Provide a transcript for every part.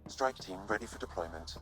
Strike team ready for deployment.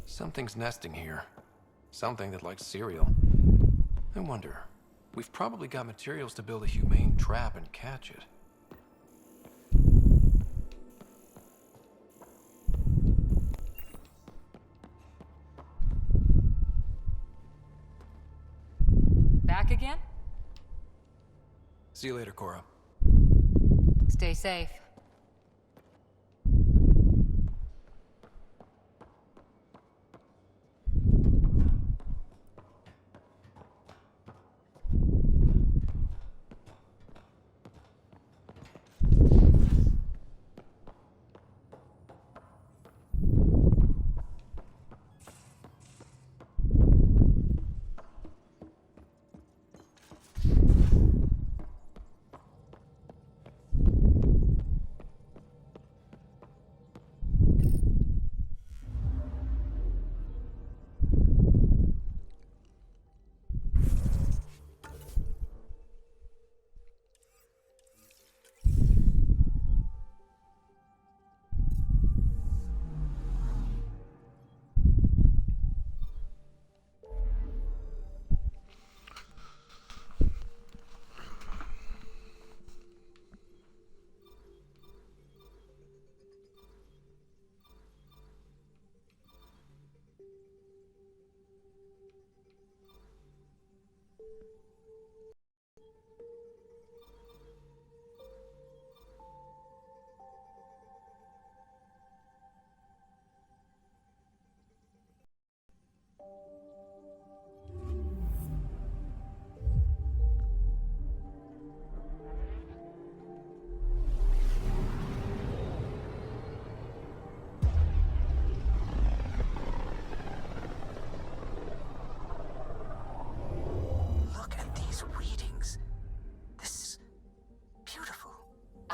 Something's nesting here. Something that likes cereal. I wonder. We've probably got materials to build a humane trap and catch it. Back again? See you later, Cora. Stay safe.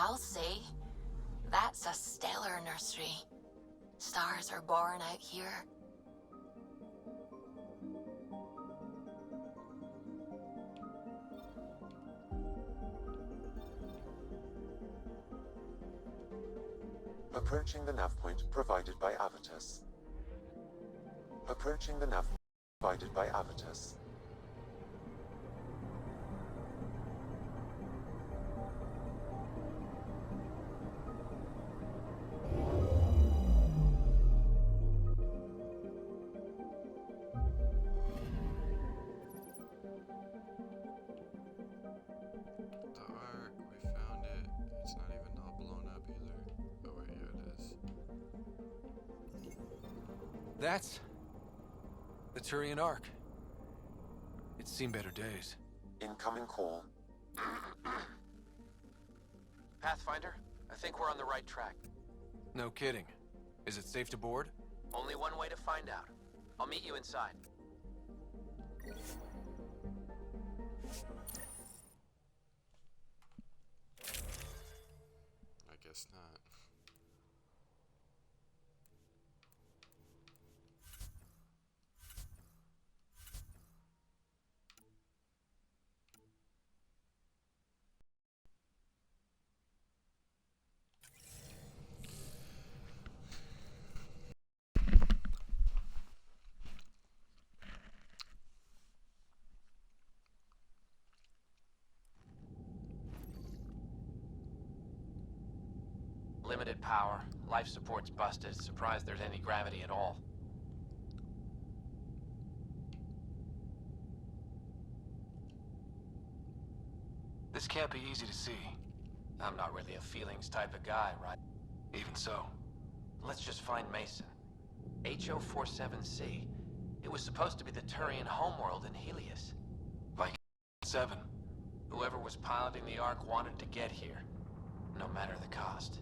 I'll say, that's a stellar nursery. Stars are born out here. Approaching the nav point provided by Avitus. Approaching the nav provided by Avitus. That's the Turian Ark. It's It's seen better days. Incoming call. Pathfinder, I think we're on the right track. No kidding. Is it safe to board? Only one way to find out. I'll meet you inside. I guess not. Limited power. Life support's busted. Surprised there's any gravity at all. This can't be easy to see. I'm not really a feelings type of guy, right? Even so. Let's just find Mason. HO47C. It was supposed to be the Turian homeworld in Helios. Like 7. Whoever was piloting the Ark wanted to get here, no matter the cost.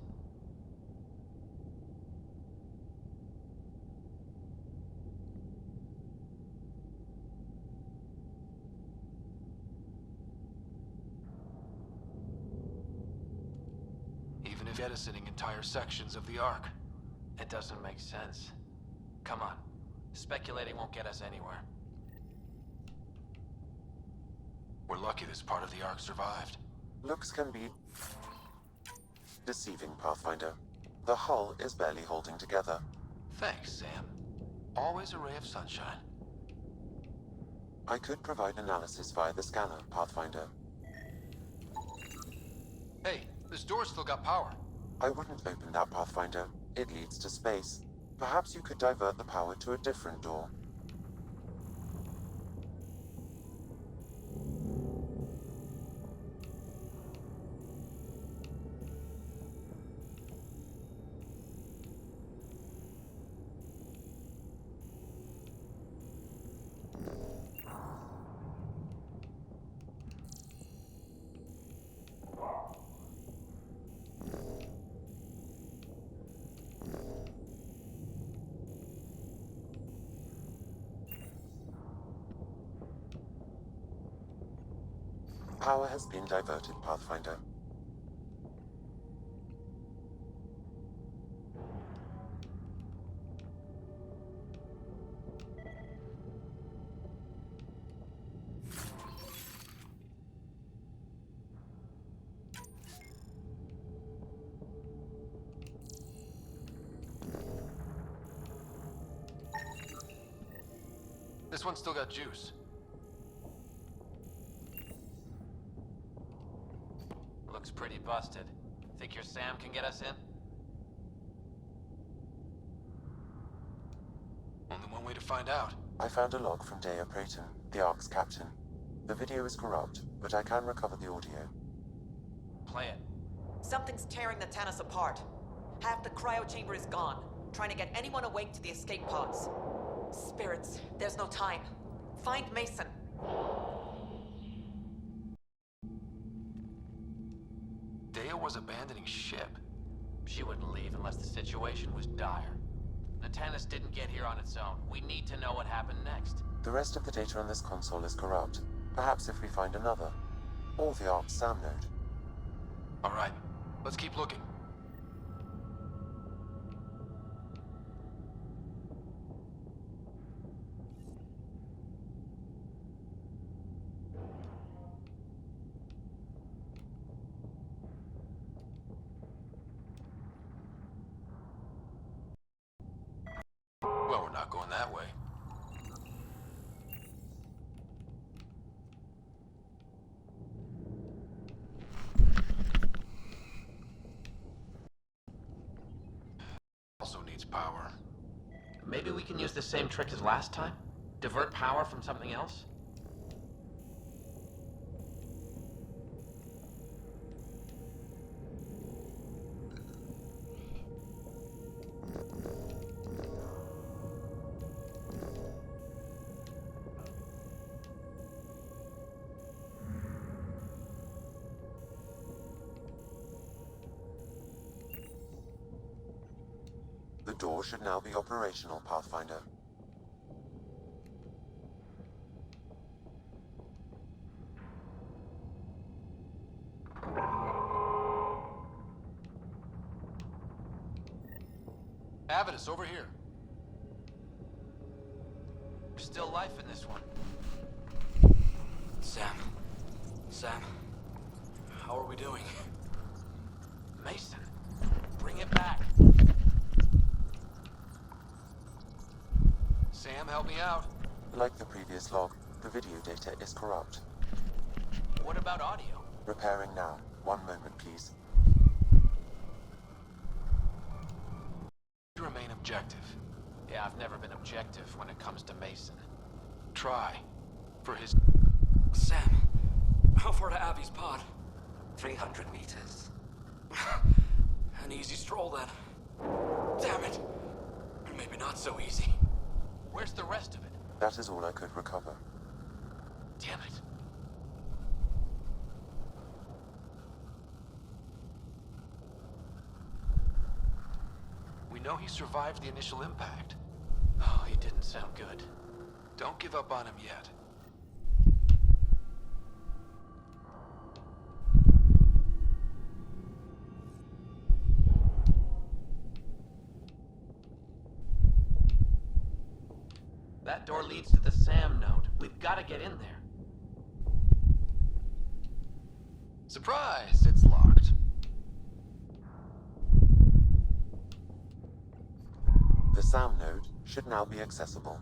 Even if jettisoning entire sections of the Ark. It doesn't make sense. Come on. Speculating won't get us anywhere. We're lucky this part of the Ark survived. Looks can be deceiving, Pathfinder. The hull is barely holding together. Thanks, Sam. Always a ray of sunshine. I could provide analysis via the scanner, Pathfinder. Hey, this door's still got power. I wouldn't open that, Pathfinder. It leads to space. Perhaps you could divert the power to a different door. Power has been diverted, Pathfinder. This one's still got juice. Looks pretty busted. Think your Sam can get us in? Only one way to find out. I found a log from Dea Prayton, the Ark's captain. The video is corrupt, but I can recover the audio. Play it. Something's tearing the Tannis apart. Half the cryo chamber is gone. Trying to get anyone awake to the escape pods. Spirits, there's no time. Find Mason. Dea was abandoning ship. She wouldn't leave unless the situation was dire. The Tannis didn't get here on its own. We need to know what happened next. The rest of the data on this console is corrupt. Perhaps if we find another. Or the Ark's SAM node. Alright, let's keep looking. Well, we're not going that way. Also needs power. Maybe we can use the same trick as last time? Divert power from something else? The door should now be operational, Pathfinder. Avidus, over here. There's still life in this one. Sam, how are we doing? Mason, bring it back. Sam, help me out. Like the previous log, the video data is corrupt. What about audio? Repairing now. 1 moment, please. Remain objective. Yeah, I've never been objective when it comes to Mason. Try. For his... Sam, how far to Abby's pod? 300 meters. An easy stroll then. Damn it. Maybe not so easy. Where's the rest of it? That is all I could recover. Damn it. We know he survived the initial impact. Oh, he didn't sound good. Don't give up on him yet. That door leads to the SAM node. We've got to get in there. Surprise! It's locked. The SAM node should now be accessible.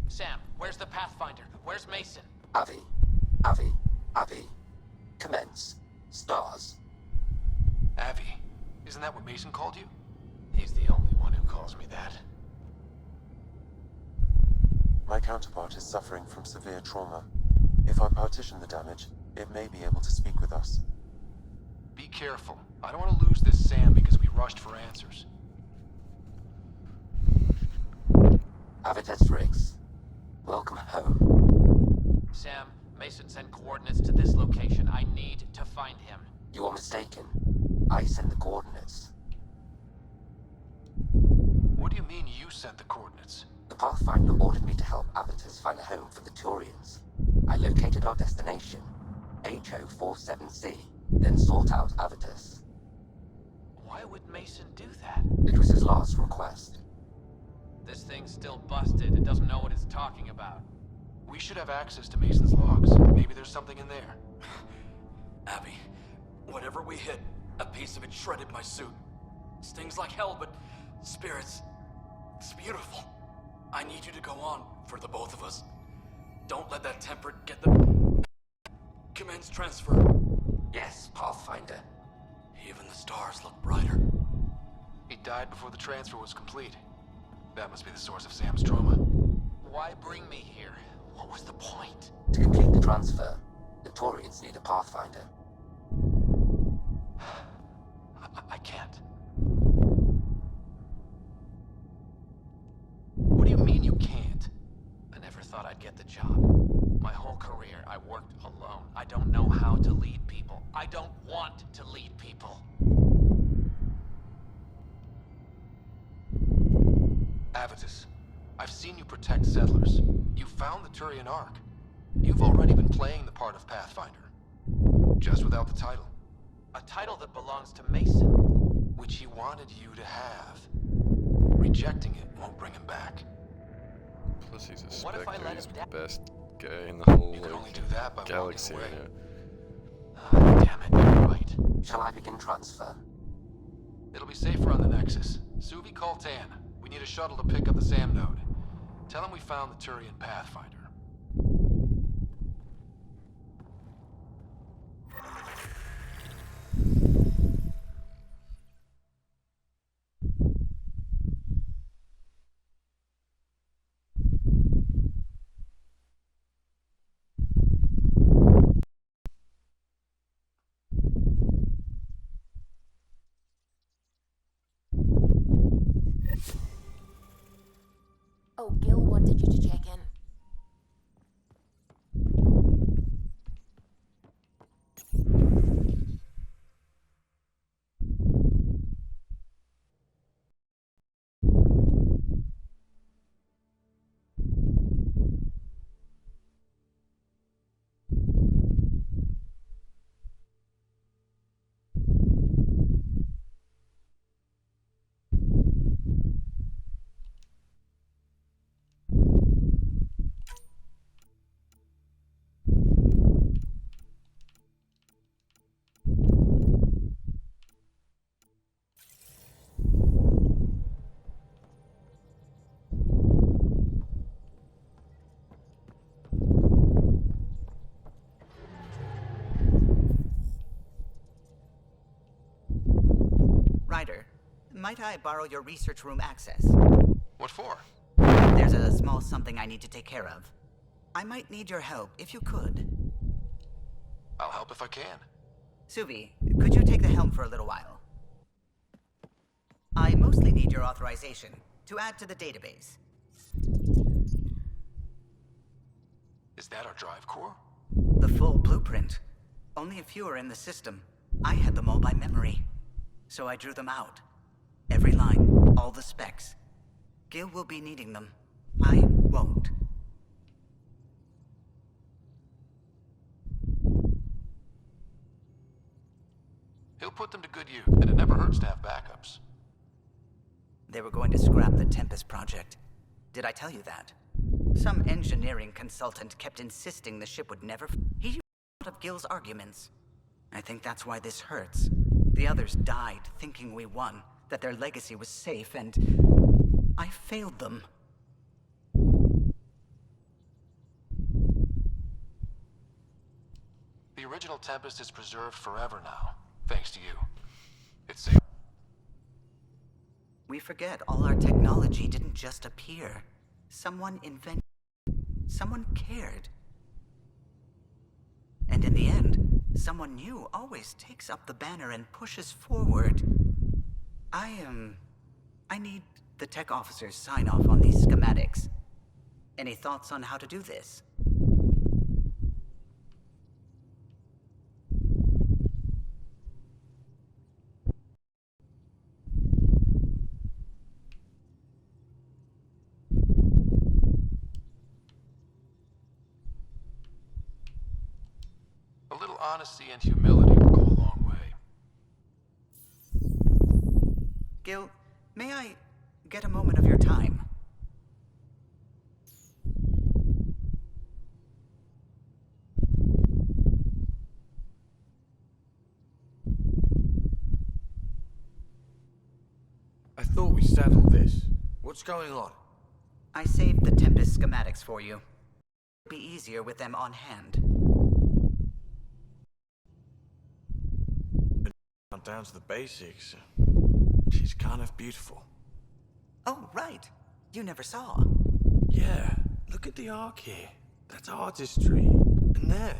Sam, where's the Pathfinder? Where's Mason? Avi. Commence. Stars. Avi, isn't that what Mason called you? He's the only one who calls me that. My counterpart is suffering from severe trauma. If I partition the damage, it may be able to speak with us. Be careful. I don't want to lose this Sam because we rushed for answers. Avitus Riggs. Welcome home. Sam, Mason sent coordinates to this location. I need to find him. You are mistaken. I sent the coordinates. What do you mean you sent the coordinates? The Pathfinder ordered me to help Avitus find a home for the Turians. I located our destination, HO47C, then sought out Avitus. Why would Mason do that? It was his last request. This thing's still busted. It doesn't know what it's talking about. We should have access to Mason's logs. Maybe there's something in there. Abby, whatever we hit, a piece of it shredded my suit. Stings like hell, but spirits, it's beautiful. I need you to go on for the both of us. Don't let that temperate get the... Commence transfer. Yes, Pathfinder. Even the stars look brighter. He died before the transfer was complete. That must be the source of Sam's trauma. Why bring me here? What was the point? To complete the transfer, the Turians need a Pathfinder. I can't. What do you mean you can't? I never thought I'd get the job. My whole career, I worked alone. I don't know how to lead people. I don't want to lead people. Avitus, I've seen you protect settlers. You found the Turian Ark. You've already been playing the part of Pathfinder. Just without the title. A title that belongs to Mason. Which he wanted you to have. Rejecting it won't bring him back. Plus he's a What if I Spectre, let he's him the down? best guy in the whole You can only like, do that by galaxy walking right away. now. Oh, damn it, you're right. Shall I begin transfer? It'll be safer on the Nexus. Suvi, call Tan. We need a shuttle to pick up the SAM node. Tell him we found the Turian Pathfinder. Oh, Gil wanted you to check in. might I borrow your research room access? What for? There's a small something I need to take care of. I might need your help, if you could. I'll help if I can. Suvi, could you take the helm for a little while? I mostly need your authorization to add to the database. Is that our drive core? The full blueprint. Only a few are in the system. I had them all by memory. So I drew them out. Every line, all the specs. Gil will be needing them. I won't. He'll put them to good use, and it never hurts to have backups. They were going to scrap the Tempest project. Did I tell you that? Some engineering consultant kept insisting the ship would never... He used a lot of Gil's arguments. I think that's why this hurts. The others died thinking we won, that their legacy was safe, and... I failed them. The original Tempest is preserved forever now, thanks to you. It's safe. We forget all our technology didn't just appear. Someone invented... Someone cared. And in the end, someone new always takes up the banner and pushes forward. I need the tech officer's sign-off on these schematics. Any thoughts on how to do this? A little honesty and humility will go a long way. Gil, may I get a moment of your time? I thought we settled this. What's going on? I saved the Tempest schematics for you. It'll be easier with them on hand. Down to the basics. She's kind of beautiful. Oh, right. You never saw. Yeah, look at the arc here. That's artistry. And there.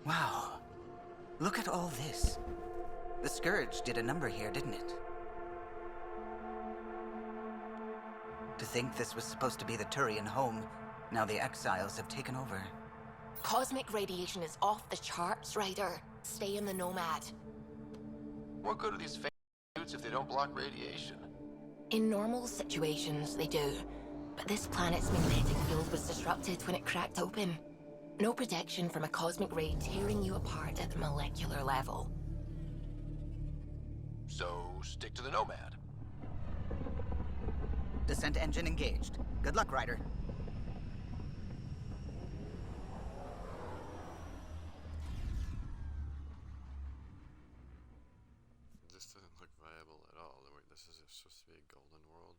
Wow. Look at all this. The Scourge did a number here, didn't it? To think this was supposed to be the Turian home, now the Exiles have taken over. Cosmic radiation is off the charts, Ryder. Stay in the Nomad. What good are these fake suits if they don't block radiation? In normal situations, they do. But this planet's magnetic field was disrupted when it cracked open. No protection from a cosmic ray tearing you apart at the molecular level. So, stick to the Nomad. Descent engine engaged. Good luck, Ryder. This doesn't look viable at all. Wait, this is supposed to be a golden world.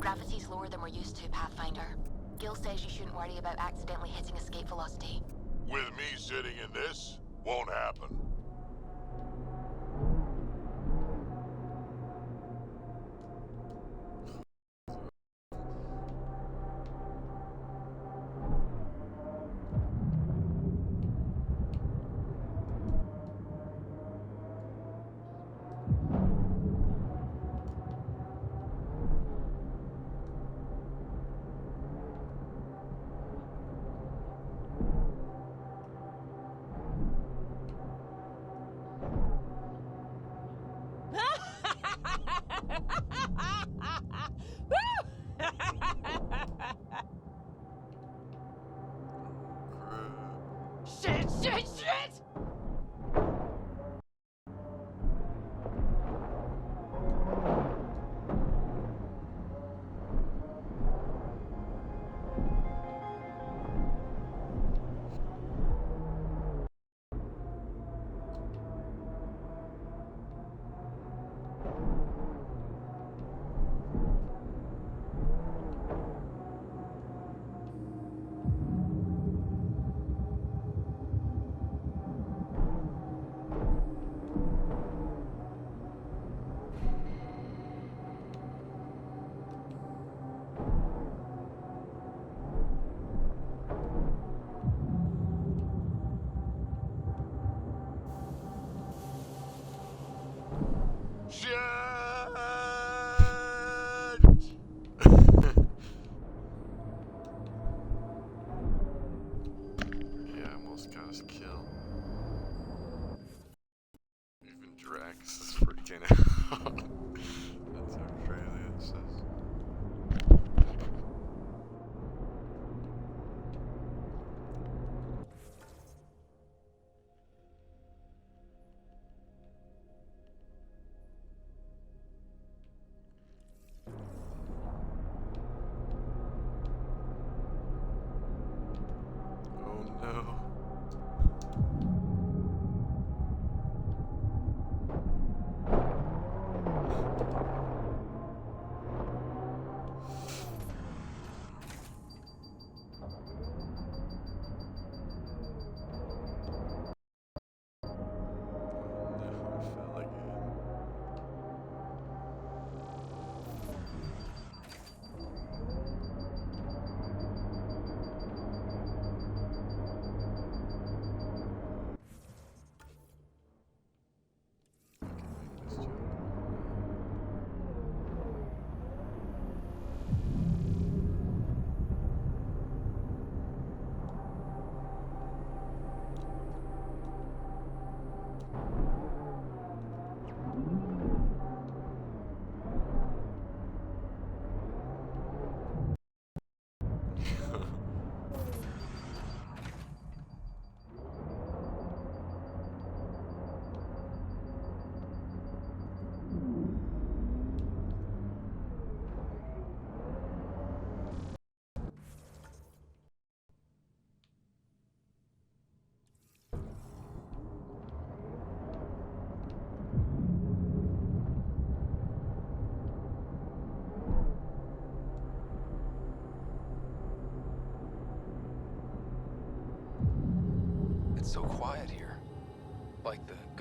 Gravity's lower than we're used to, Pathfinder. Gil says you shouldn't worry about accidentally hitting escape velocity. With me sitting in this, won't happen. Shit! Yeah, almost got us killed. Even Drax is freaking out. That's how crazy this is. Oh no.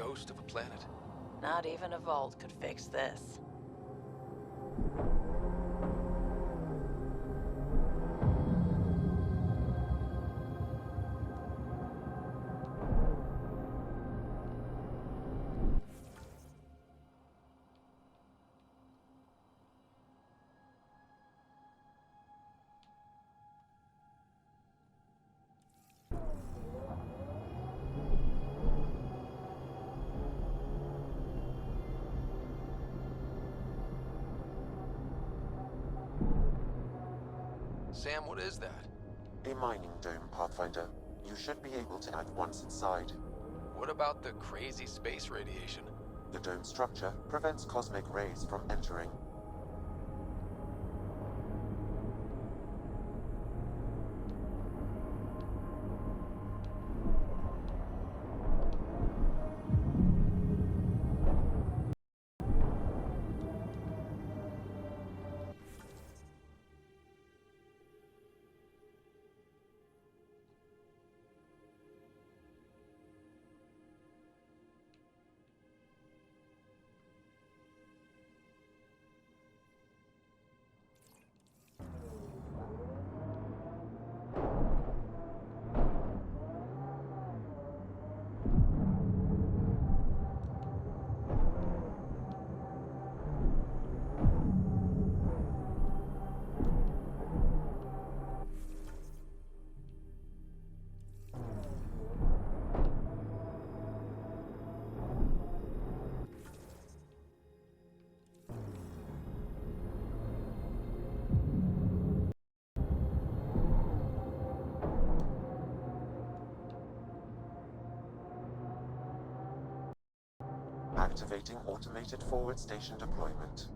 ghost of a planet. Not even a vault could fix this. Sam, what is that? A mining dome, Pathfinder. You should be able to add once inside. What about the crazy space radiation? The dome structure prevents cosmic rays from entering. Activating automated forward station deployment.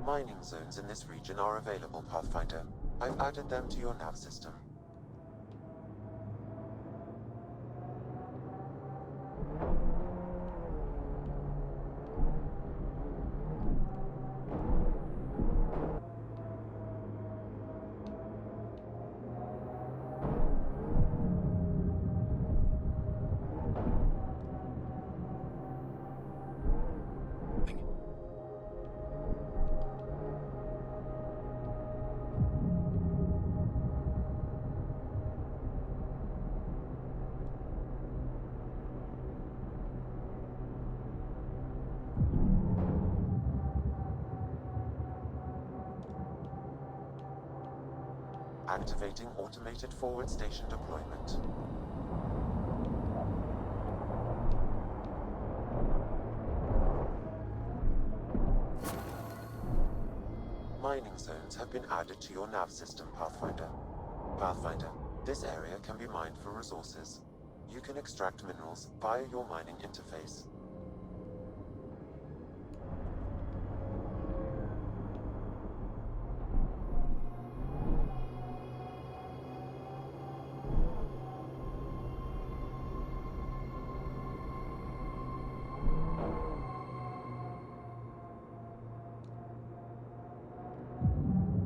Mining zones in this region are available, Pathfinder. I've added them to your nav system. Activating automated forward station deployment. Mining zones have been added to your nav system, Pathfinder. Pathfinder, this area can be mined for resources. You can extract minerals via your mining interface.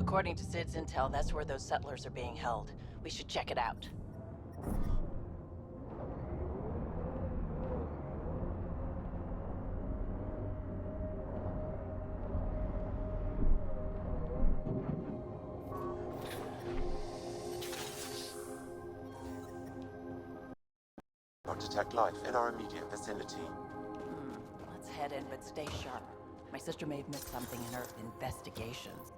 According to Sid's intel, that's where those settlers are being held. We should check it out. Not detect life in our immediate vicinity. Let's head in, but stay sharp. My sister may have missed something in her investigations.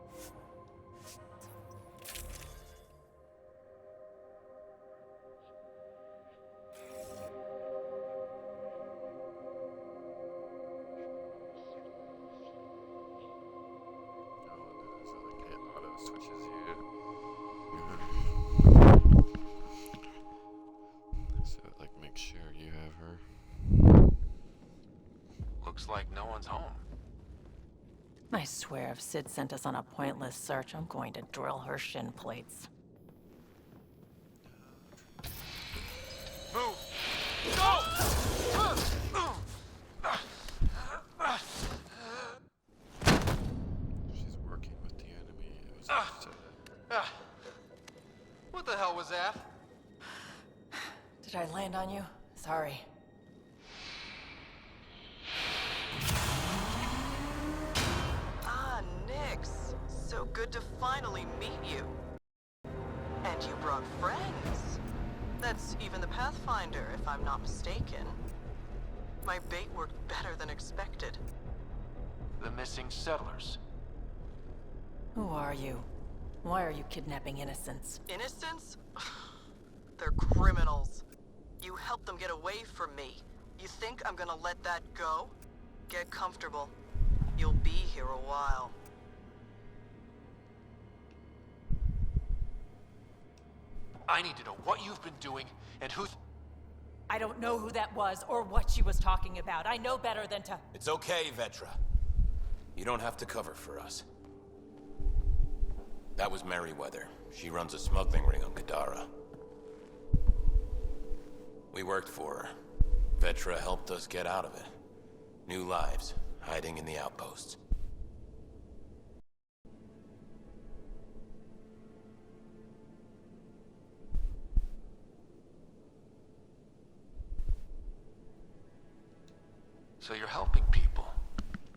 So, like, make sure you have her. Looks like no one's home. I swear, if Sid sent us on a pointless search, I'm going to drill her shin plates. Move! She's working with the enemy. What the hell was that? Did I land on you? Sorry. Ah, Nix. So good to finally meet you. And you brought friends. That's even the Pathfinder, if I'm not mistaken. My bait worked better than expected. The missing settlers. Who are you? Why are you kidnapping innocents? Innocents? They're criminals. You helped them get away from me. You think I'm gonna let that go? Get comfortable. You'll be here a while. I need to know what you've been doing and who... I don't know who that was or what she was talking about. I know better than to... It's okay, Vetra. You don't have to cover for us. That was Merryweather. She runs a smuggling ring on Kadara. We worked for her. Vetra helped us get out of it. New lives, hiding in the outposts. So you're helping people.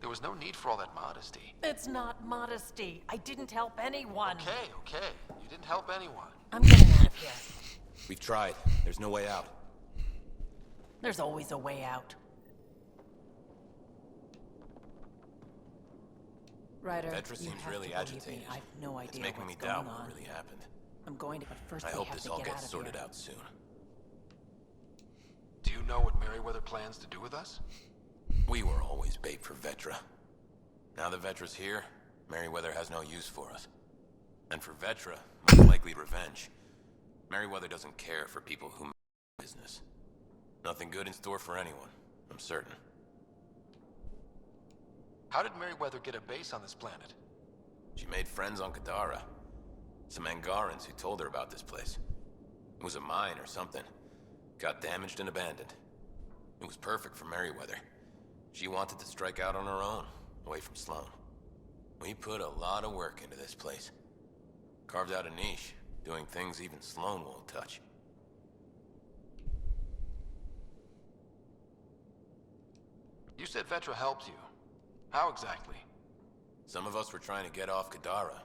There was no need for all that modesty. It's not modesty. I didn't help anyone. Okay. You didn't help anyone. I'm getting out of here. We've tried. There's no way out. There's always a way out. Ryder, Vetra you seems have really to believe agitated. me. I have no idea It's making me what's doubt going what on. really happened. I'm going to, but first I we hope have this to all get gets out of sorted here. out soon. Do you know what Merryweather plans to do with us? We were always bait for Vetra. Now that Vetra's here, Merryweather has no use for us. And for Vetra, most likely revenge. Merryweather doesn't care for people who make business. Nothing good in store for anyone, I'm certain. How did Merryweather get a base on this planet? She made friends on Kadara. Some Angarans who told her about this place. It was a mine or something. Got damaged and abandoned. It was perfect for Merryweather. She wanted to strike out on her own, away from Sloan. We put a lot of work into this place. Carved out a niche, doing things even Sloan won't touch. You said Vetra helped you. How exactly? Some of us were trying to get off Kadara.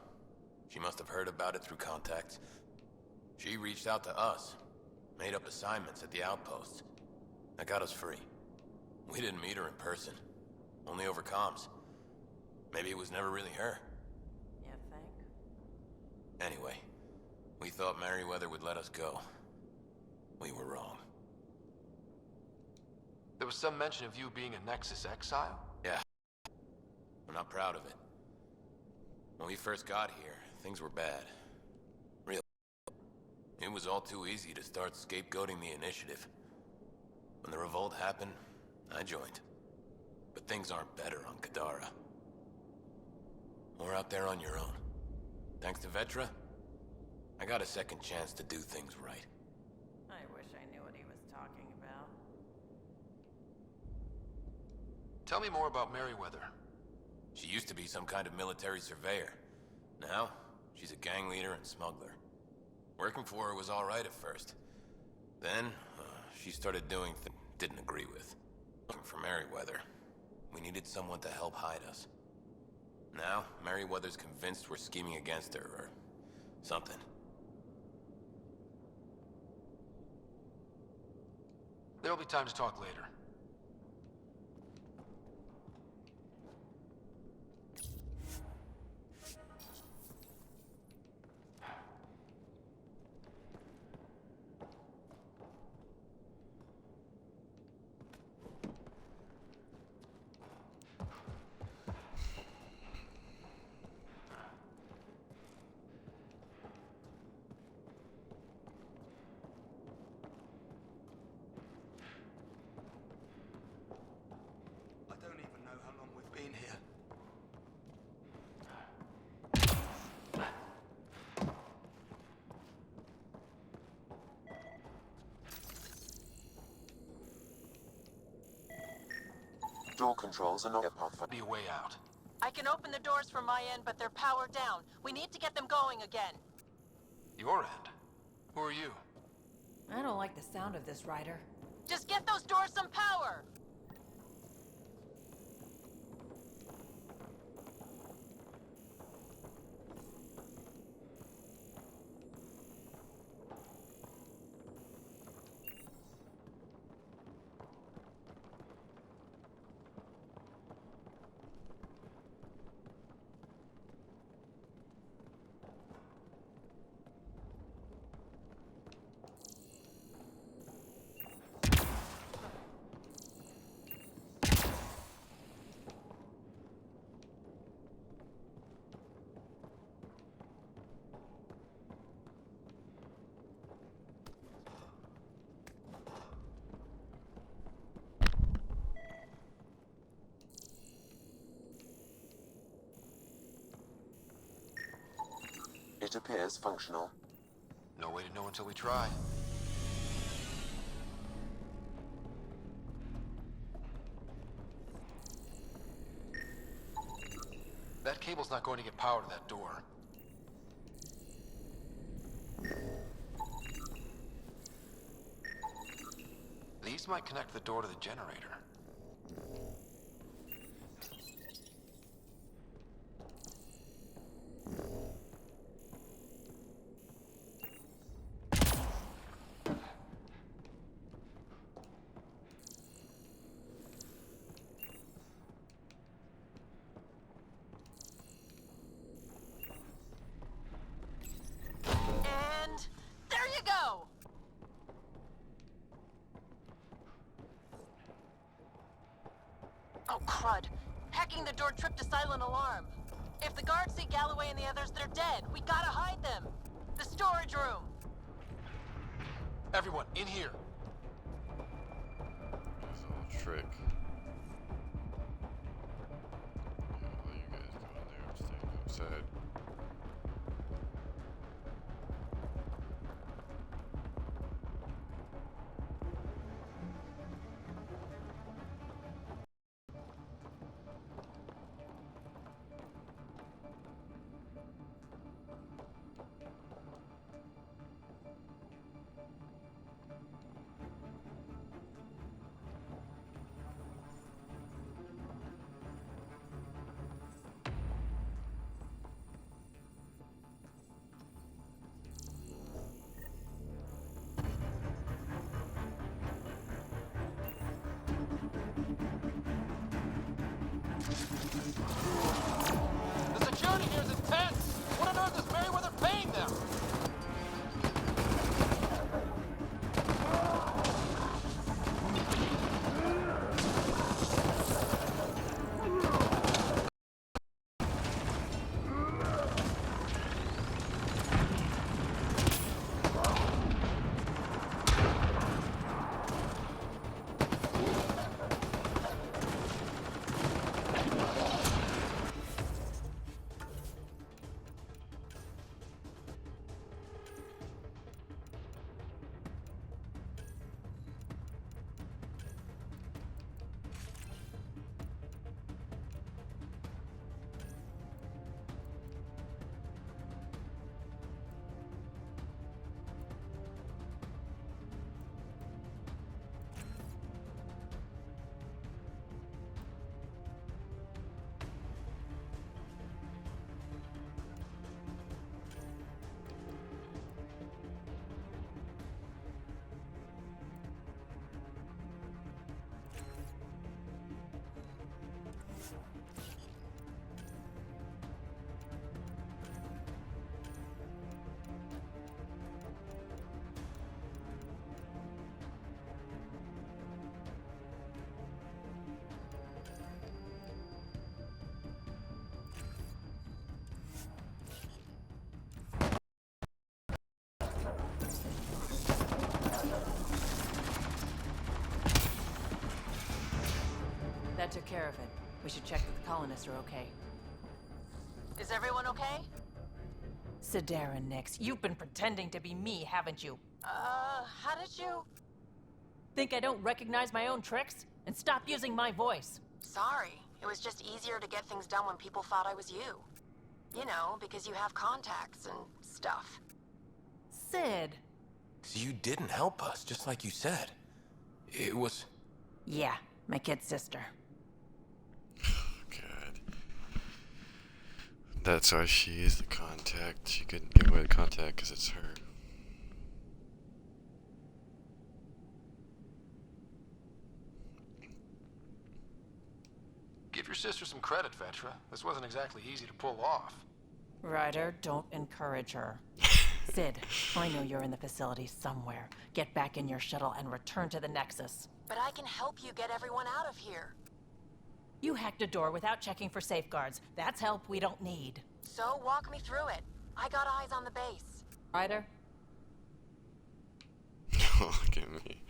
She must have heard about it through contacts. She reached out to us, made up assignments at the outposts. That got us free. We didn't meet her in person, only over comms. Maybe it was never really her. You think? Anyway, we thought Merryweather would let us go. We were wrong. There was some mention of you being a Nexus exile? Yeah. I'm not proud of it. When we first got here, things were bad. Real. It was all too easy to start scapegoating the initiative. When the revolt happened, I joined. But things aren't better on Kadara. Or out there on your own. Thanks to Vetra, I got a second chance to do things right. I wish I knew what he was talking about. Tell me more about Merryweather. She used to be some kind of military surveyor. Now, she's a gang leader and smuggler. Working for her was alright at first. Then, she started doing things didn't agree with. Looking for Merryweather. We needed someone to help hide us. Now, Merryweather's convinced we're scheming against her, or something. There'll be time to talk later. Door controls are not a Pathfinder. Be a way out. I can open the doors from my end, but they're powered down. We need to get them going again. Your end? Who are you? I don't like the sound of this, Ryder. Just get those doors some power! It appears functional. No way to know until we try. That cable's not going to get power to that door. These might connect the door to the generator. And there you go! Oh, crud. Hacking the door tripped a silent alarm. If the guards see Galloway and the others, they're dead. We gotta hide them. The storage room. Everyone, in here. It's a little trick. Yeah, what are you guys doing there? I'm staying outside. The security here is intense! What on earth is Merryweather paying them? That took care of it. We should check that the colonists are okay. Is everyone okay? Sidera Nix, you've been pretending to be me, haven't you? How did you... Think I don't recognize my own tricks? And stop using my voice. Sorry. It was just easier to get things done when people thought I was you. You know, because you have contacts and stuff. Sid. So you didn't help us, just like you said. It was... Yeah, my kid's sister. God. That's why she is the contact. She couldn't give away the contact because it's her. Give your sister some credit, Vetra. This wasn't exactly easy to pull off. Ryder, don't encourage her. Sid, I know you're in the facility somewhere. Get back in your shuttle and return to the Nexus. But I can help you get everyone out of here. You hacked a door without checking for safeguards. That's help we don't need. So walk me through it. I got eyes on the base. Ryder? Look at me.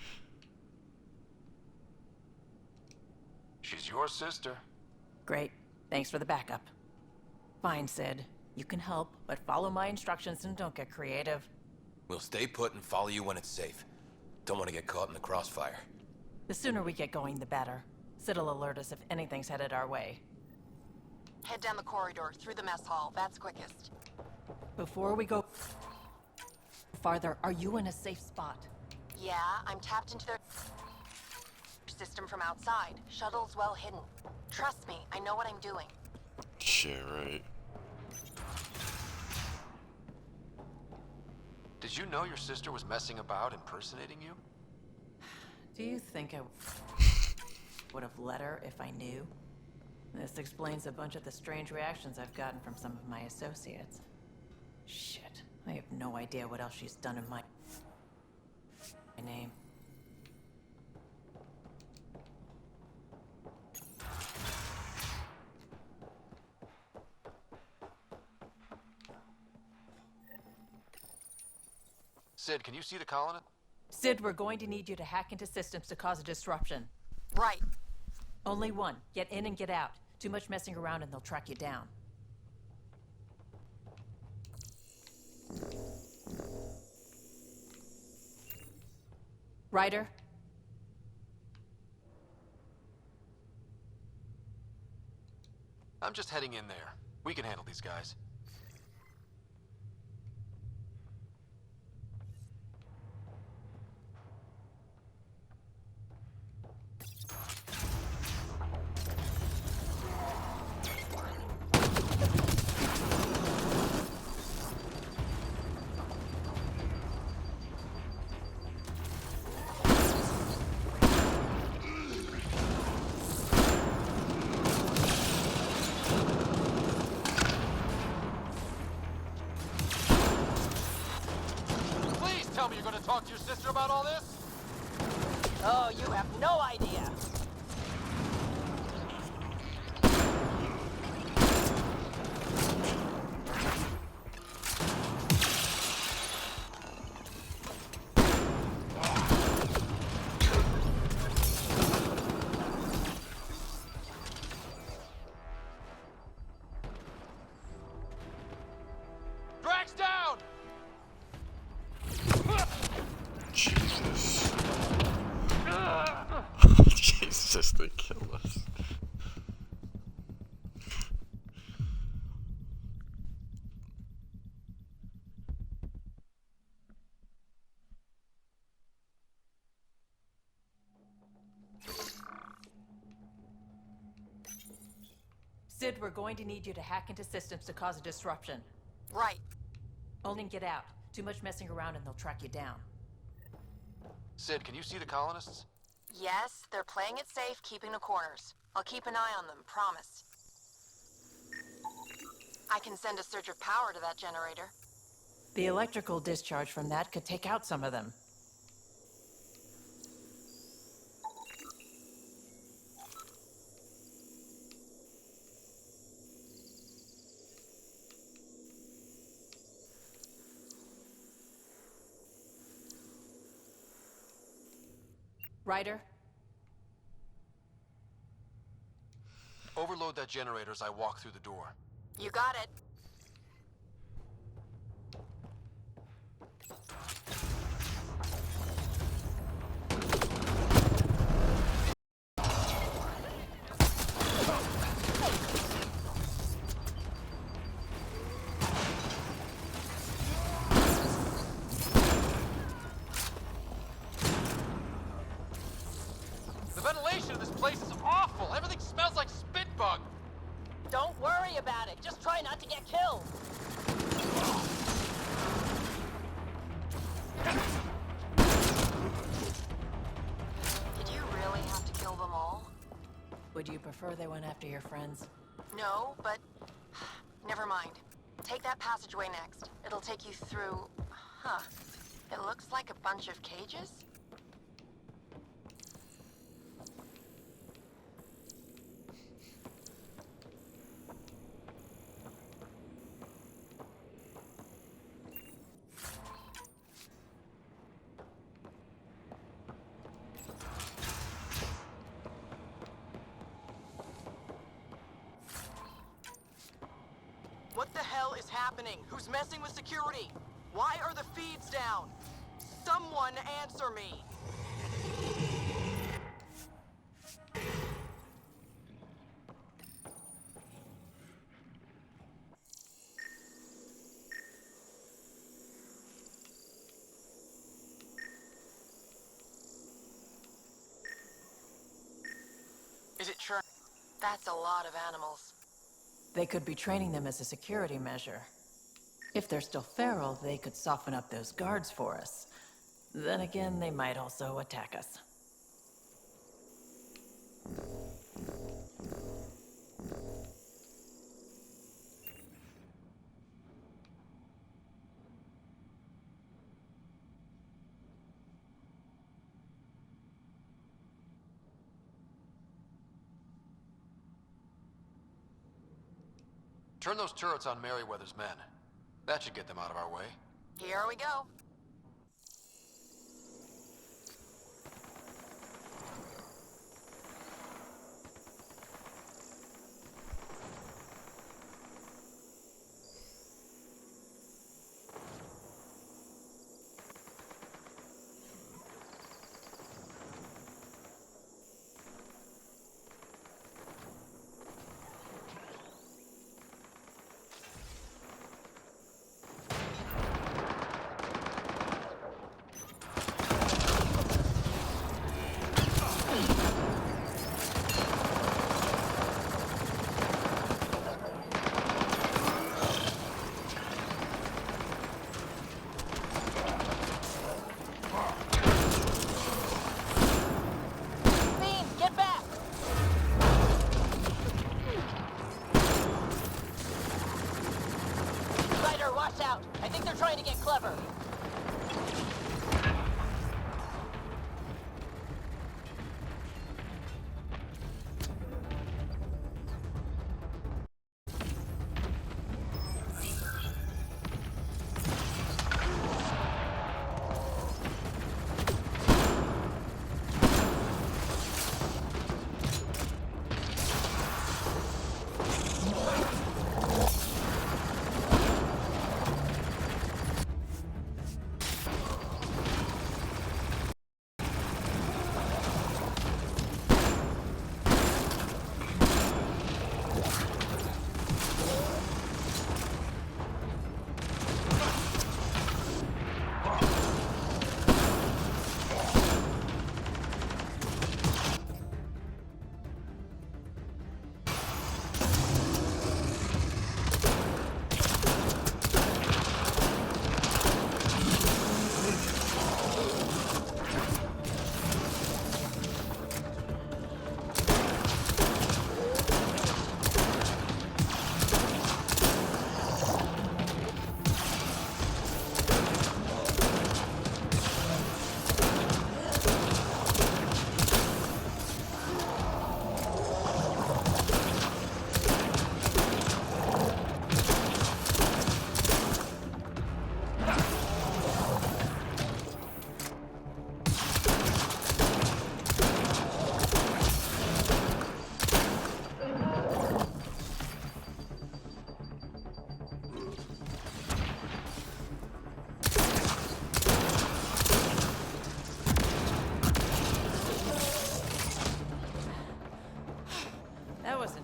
She's your sister. Great. Thanks for the backup. Fine, Sid. You can help, but follow my instructions and don't get creative. We'll stay put and follow you when it's safe. Don't want to get caught in the crossfire. The sooner we get going, the better. Sid'll alert us if anything's headed our way. Head down the corridor, through the mess hall. That's quickest. Before we go farther, are you in a safe spot? Yeah, I'm tapped into their system from outside. Shuttle's well hidden. Trust me, I know what I'm doing. Yeah, right. Did you know your sister was messing about impersonating you? Do you think I would have let her if I knew? This explains a bunch of the strange reactions I've gotten from some of my associates. Shit, I have no idea what else she's done in my name. Sid, can you see the colonist? Sid, we're going to need you to hack into systems to cause a disruption. Right. Only one. Get in and get out. Too much messing around and they'll track you down. Ryder? I'm just heading in there. We can handle these guys. Tell me you're gonna talk to your sister about all this? Oh, you have no idea. Drax down! Jesus. Jesus, they kill us. Sid, we're going to need you to hack into systems to cause a disruption. Right. Only get out. Too much messing around and they'll track you down. Sid, can you see the colonists? Yes, they're playing it safe, keeping the corners. I'll keep an eye on them, promise. I can send a surge of power to that generator. The electrical discharge from that could take out some of them. Ryder? Overload that generator as I walk through the door. You got it. ventilation in this place is awful. Everything smells like spit bug. Don't worry about it. Just try not to get killed. Did you really have to kill them all? Would you prefer they went after your friends? No, but... Never mind. Take that passageway next. It'll take you through... Huh. It looks like a bunch of cages? What the hell is happening? Who's messing with security? Why are the feeds down? Someone answer me! Is it true? That's a lot of animals. They could be training them as a security measure. If they're still feral, they could soften up those guards for us. Then again, they might also attack us. Turn those turrets on Merryweather's men. That should get them out of our way. Here we go. Watch out! I think they're trying to get clever.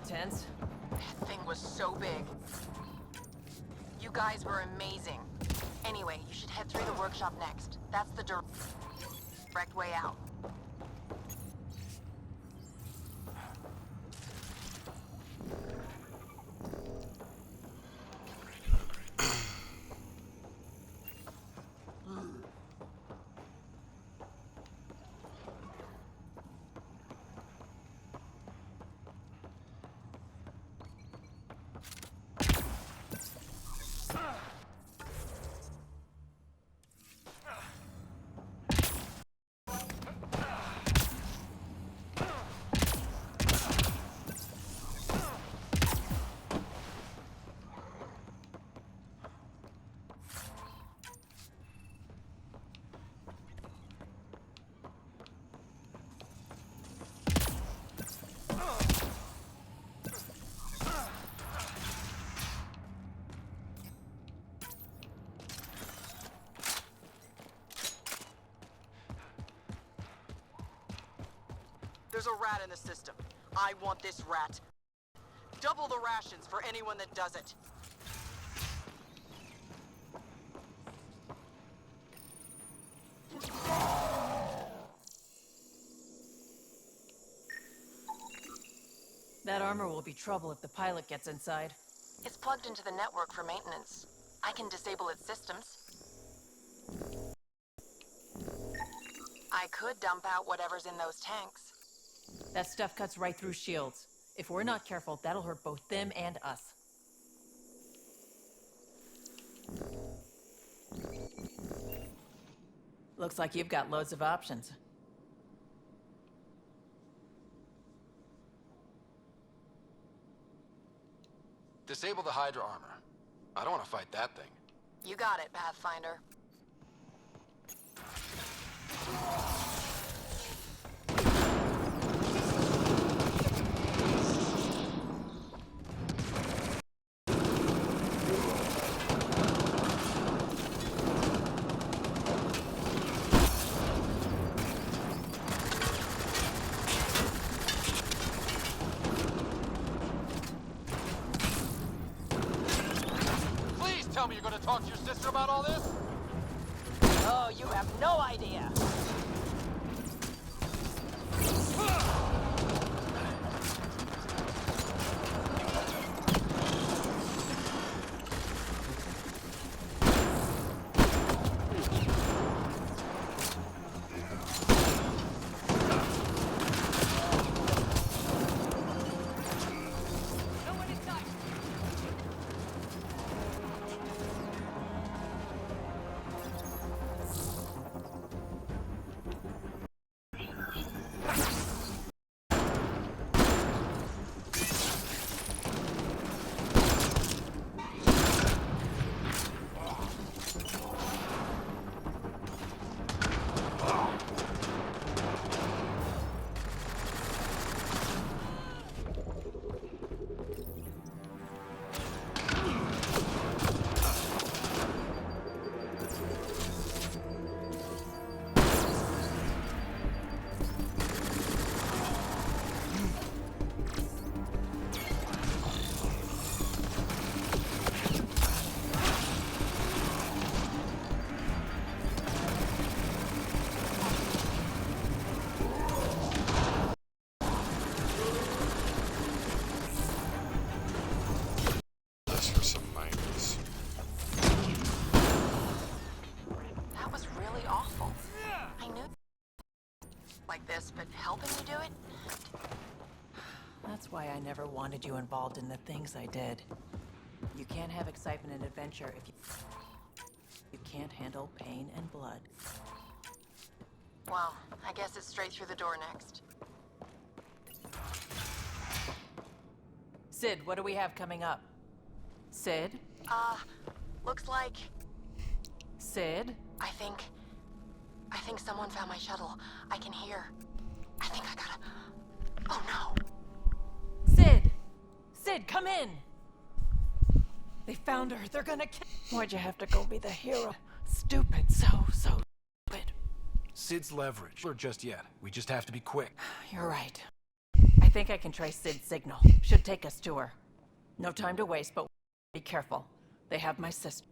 Intense. That thing was so big. You guys were amazing. Anyway, you should head through the workshop next. That's the direct way out. There's a rat in the system. I want this rat. Double the rations for anyone that does it. That armor will be trouble if the pilot gets inside. It's plugged into the network for maintenance. I can disable its systems. I could dump out whatever's in those tanks. That stuff cuts right through shields. If we're not careful, that'll hurt both them and us. Looks like you've got loads of options. Disable the Hydra armor. I don't want to fight that thing. You got it, Pathfinder. Please tell me you're going to talk to your sister about all this? Oh, you have no idea. That was really awful. I knew like this, but helping you do it? That's why I never wanted you involved in the things I did. You can't have excitement and adventure if you can't handle pain and blood. Well, I guess it's straight through the door next. Sid, what do we have coming up? Sid? Looks like... Sid? I think someone found my shuttle. I can hear. I think I gotta... Oh no! Sid! Sid, come in! They found her. They're gonna kill... Why'd you have to go be the hero? Stupid. So stupid. Sid's leverage. Or just yet. We just have to be quick. You're right. I think I can trace Sid's signal. Should take us to her. No time to waste, but be careful. They have my sister.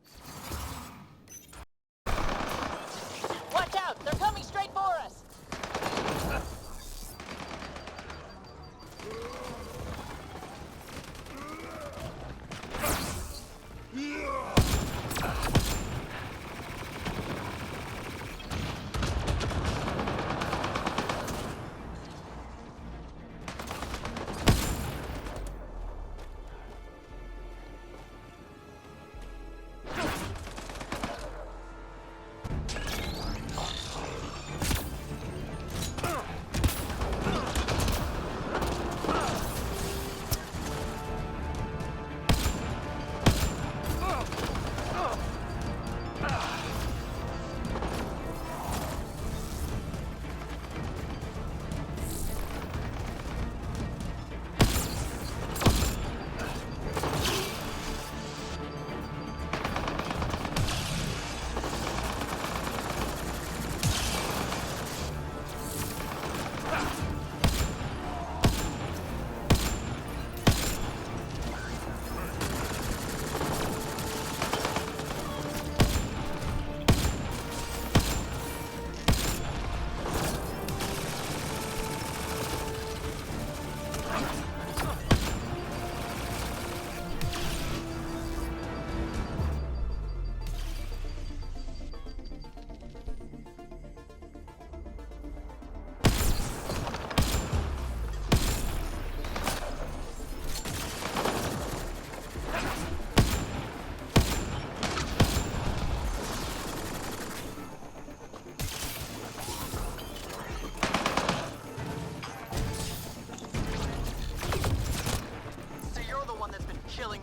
Watch out! They're coming straight for us!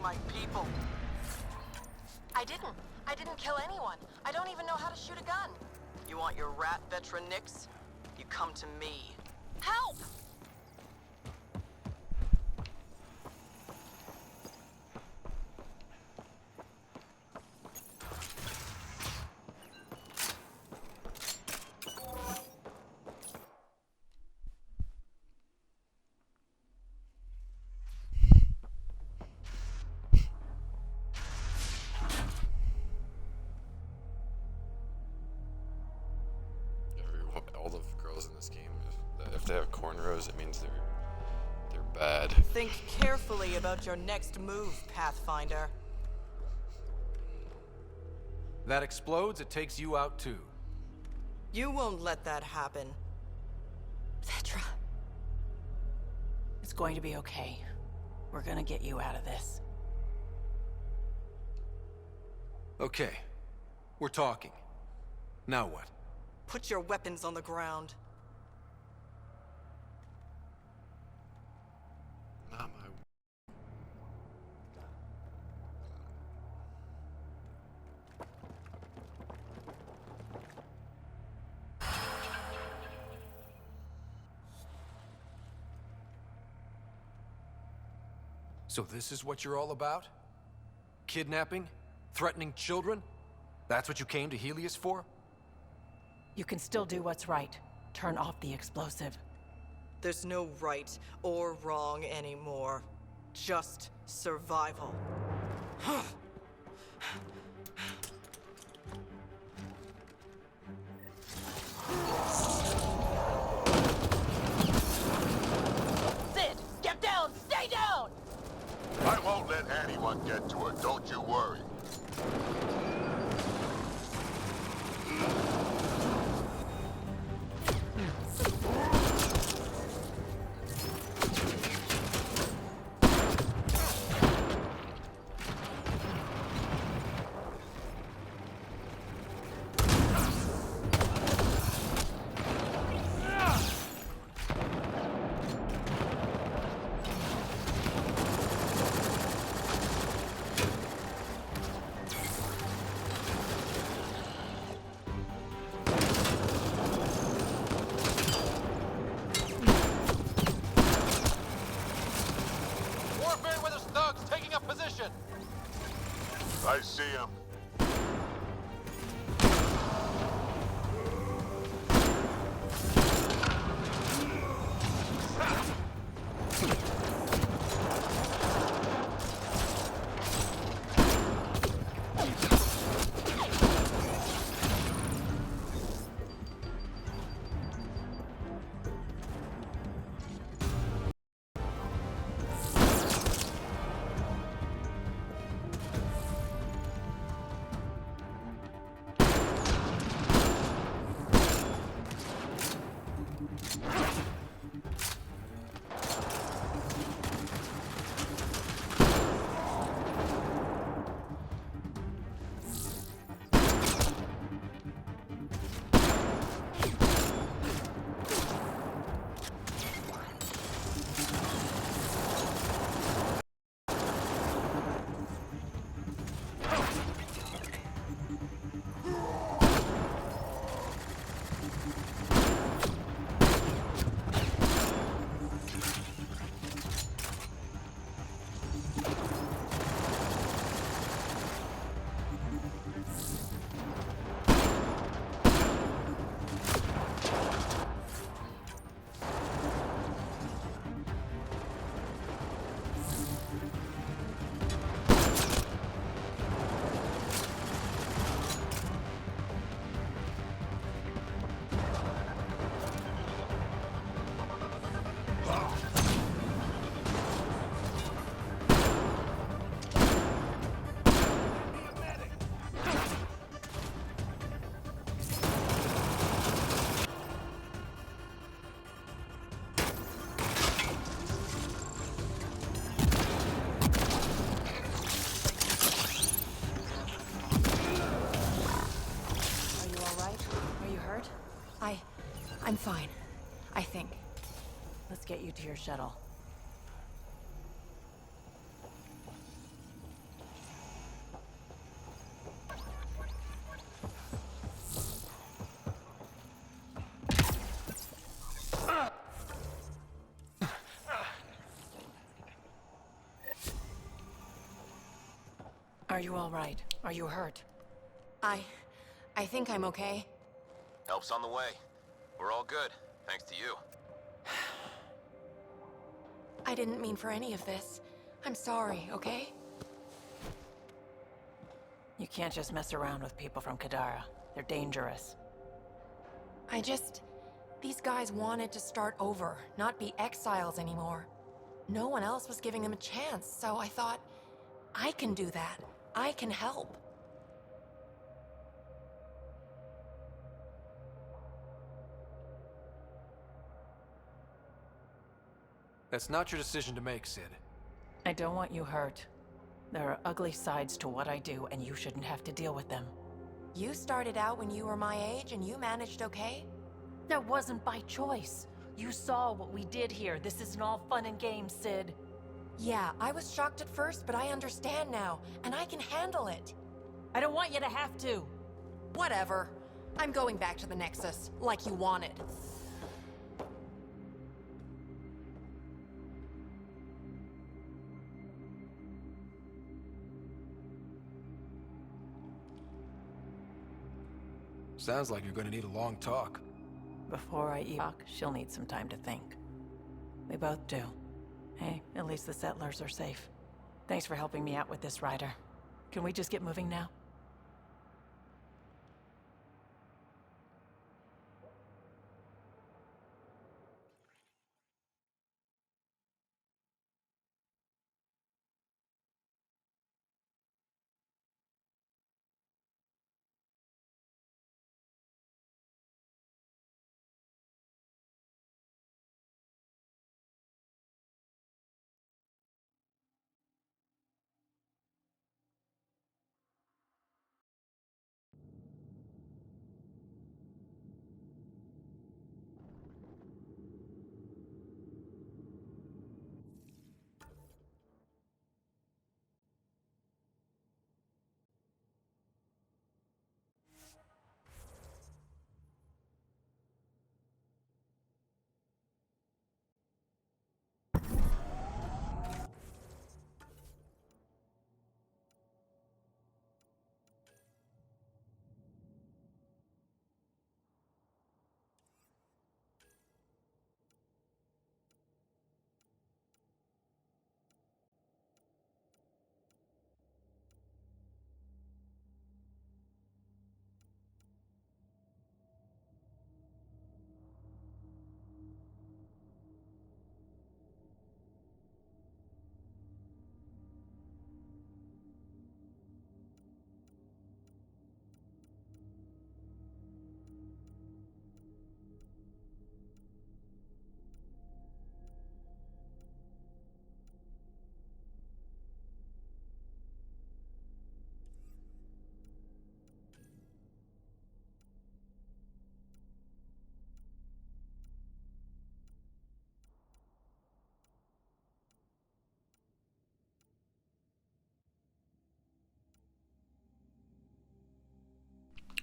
my people. I didn't. I didn't kill anyone. I don't even know how to shoot a gun. You want your rat veteran nicks? You come to me. Help! All the girls in this game, if they have cornrows, it means they're bad. Think carefully about your next move, Pathfinder. That explodes, it takes you out too. You won't let that happen. Vetra. It's going to be okay. We're gonna get you out of this. Okay. We're talking. Now what? Put your weapons on the ground. Not my. So this is what you're all about? Kidnapping? Threatening children? That's what you came to Helios for? You can still do what's right. Turn off the explosive. There's no right or wrong anymore. Just survival. Sid, get down! Stay down! I won't let anyone get to it, don't you worry. I see him. I'm fine. I think. Let's get you to your shuttle. Are you all right? Are you hurt? I think I'm okay. Help's on the way. We're all good, thanks to you. I didn't mean for any of this. I'm sorry, okay? You can't just mess around with people from Kadara. They're dangerous. These guys wanted to start over, not be exiles anymore. No one else was giving them a chance, so I thought, I can do that. I can help. That's not your decision to make, Sid. I don't want you hurt. There are ugly sides to what I do, and you shouldn't have to deal with them. You started out when you were my age and you managed okay? That wasn't by choice. You saw what we did here. This isn't all fun and games, Sid. Yeah, I was shocked at first, but I understand now, and I can handle it. I don't want you to have to. Whatever. I'm going back to the Nexus, like you wanted. Sounds like you're gonna need a long talk. Before I talk, she'll need some time to think. We both do. Hey, at least the settlers are safe. Thanks for helping me out with this, Ryder. Can we just get moving now?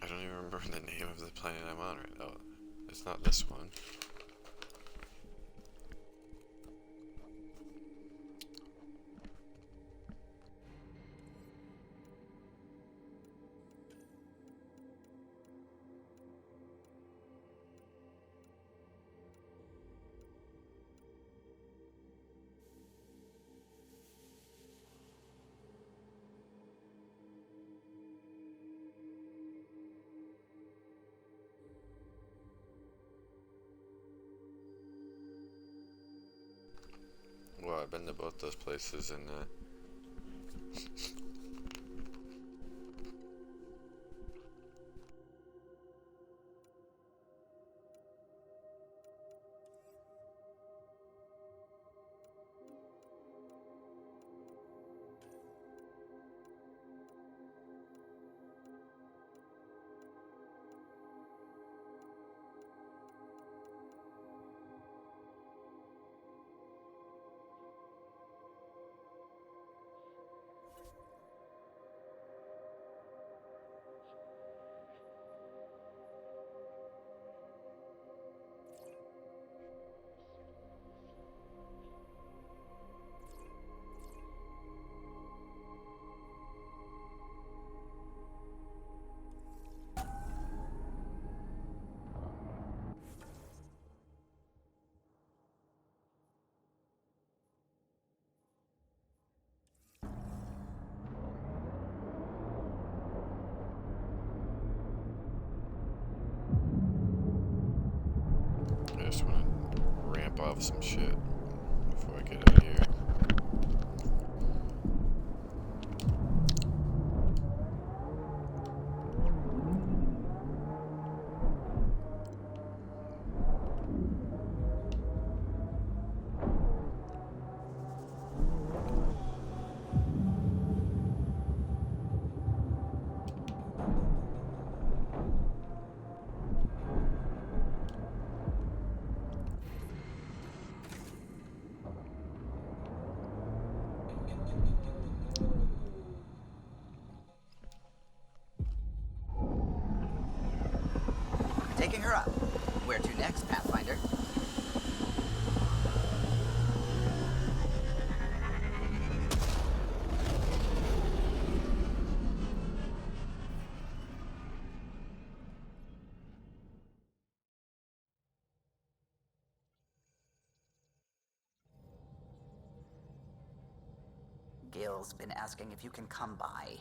I don't even remember the name of the planet I'm on right now. It's not this one. Well, I've been to both those places and off some shit before I get out of here. Taking her up. Where to next, Pathfinder? Gil's been asking if you can come by.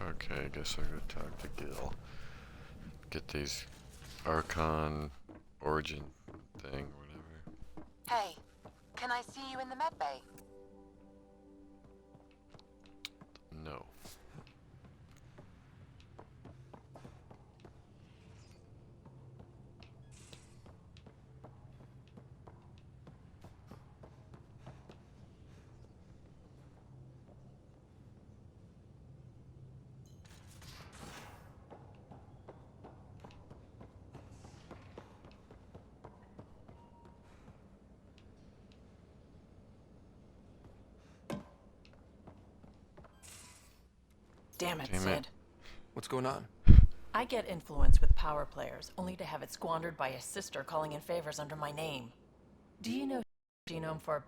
Okay, I guess I'm gonna talk to Gil. Get these Archon origin thing, whatever. Hey, can I see you in the med bay? No. Damn it, Damn it. Sid. What's going on? I get influence with power players, only to have it squandered by a sister calling in favors under my name. Do you know genome for...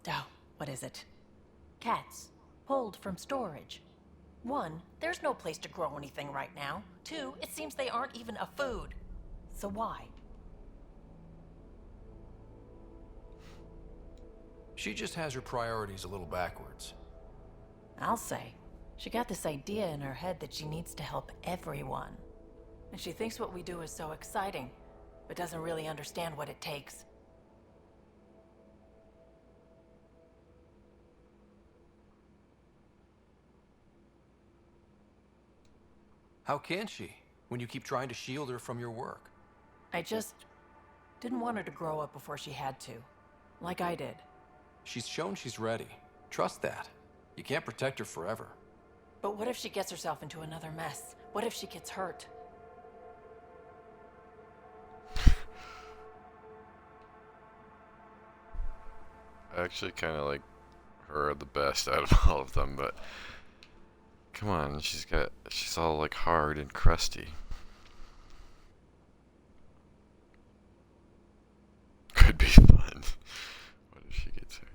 oh, what is it? Cats. Pulled from storage. 1, there's no place to grow anything right now. 2, it seems they aren't even a food. So why? She just has her priorities a little backwards. I'll say. She got this idea in her head that she needs to help everyone. And she thinks what we do is so exciting, but doesn't really understand what it takes. How can she, when you keep trying to shield her from your work? I just didn't want her to grow up before she had to, like I did. She's shown she's ready. Trust that. You can't protect her forever. But what if she gets herself into another mess? What if she gets hurt? I actually kind of like her the best out of all of them, but come on, she's all like hard and crusty. Could be fun. What if she gets hurt?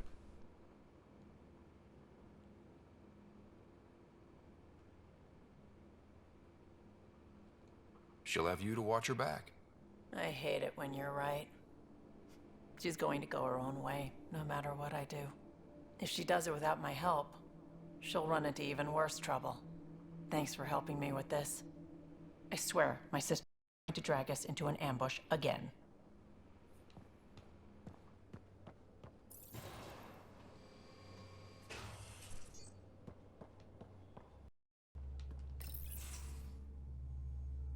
She'll have you to watch her back. I hate it when you're right. She's going to go her own way, no matter what I do. If she does it without my help, she'll run into even worse trouble. Thanks for helping me with this. I swear, my sister is going to drag us into an ambush again.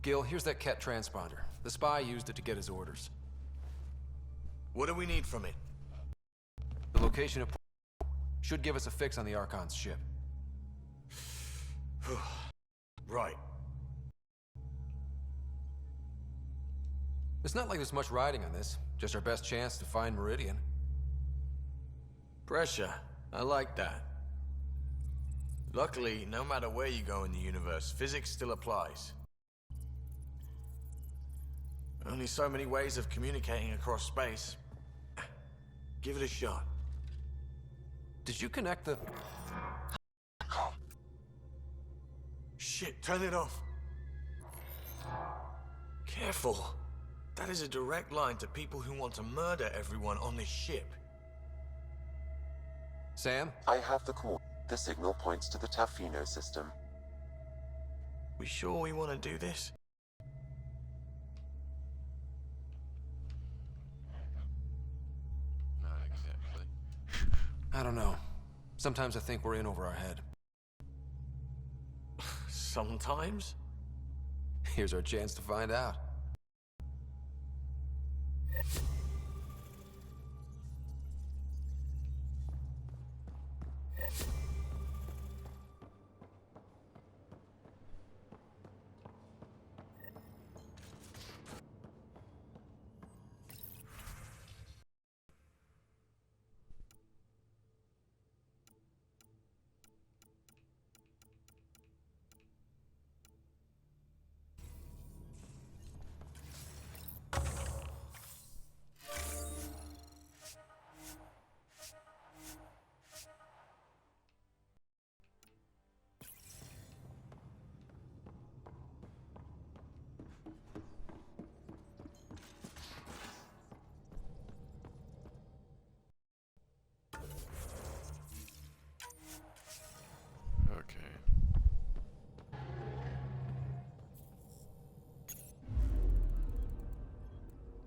Gil, here's that Ket transponder. The spy used it to get his orders. What do we need from it? The location of should give us a fix on the Archon's ship. Right. It's not like there's much riding on this. Just our best chance to find Meridian. Pressure. I like that. Luckily, no matter where you go in the universe, physics still applies. Only so many ways of communicating across space. Give it a shot. Did you connect the... Shit, turn it off. Careful. That is a direct line to people who want to murder everyone on this ship. Sam? I have the call. The signal points to the Tafino system. We sure we want to do this? Not exactly. I don't know. Sometimes I think we're in over our head. Sometimes? Here's our chance to find out.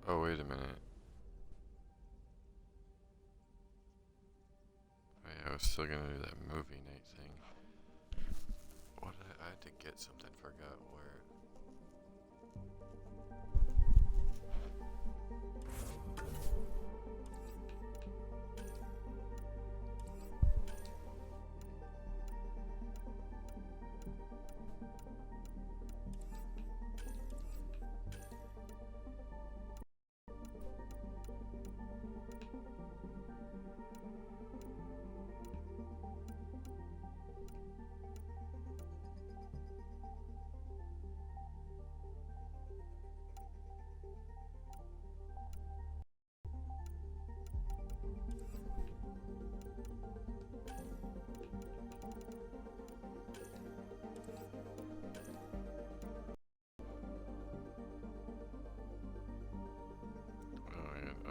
Oh, wait a minute. Oh, yeah, I was still gonna do that movie night thing. What I had to get something, forgot where.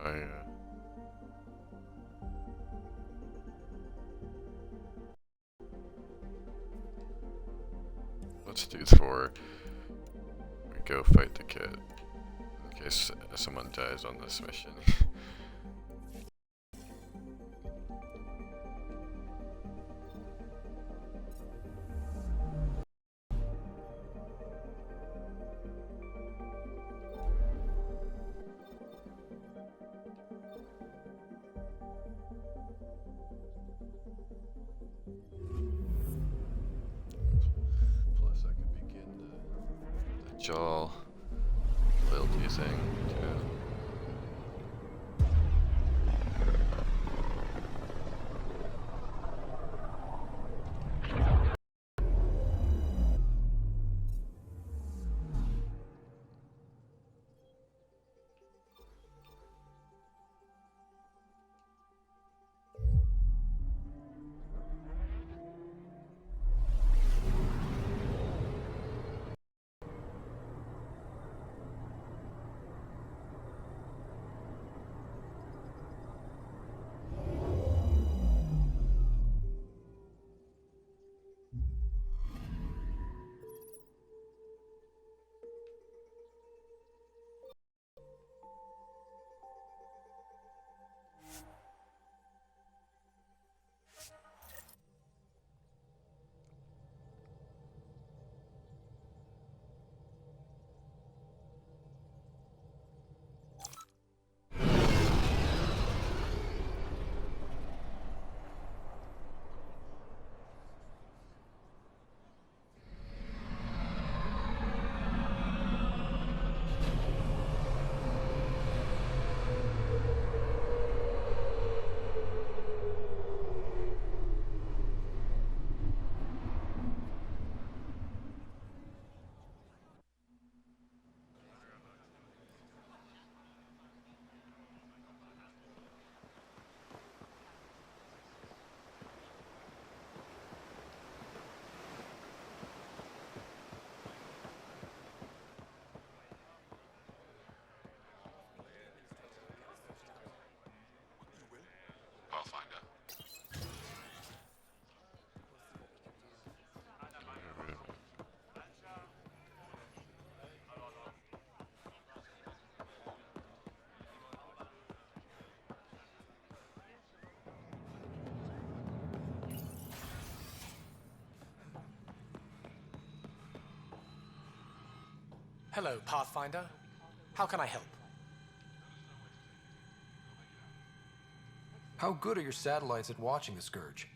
Oh, yeah, let's do 4. We go fight the kid. In case someone dies on this mission. Plus, I could begin the jaw loyalty thing too. Pathfinder. Hello, Pathfinder. How can I help? How good are your satellites at watching the Scourge?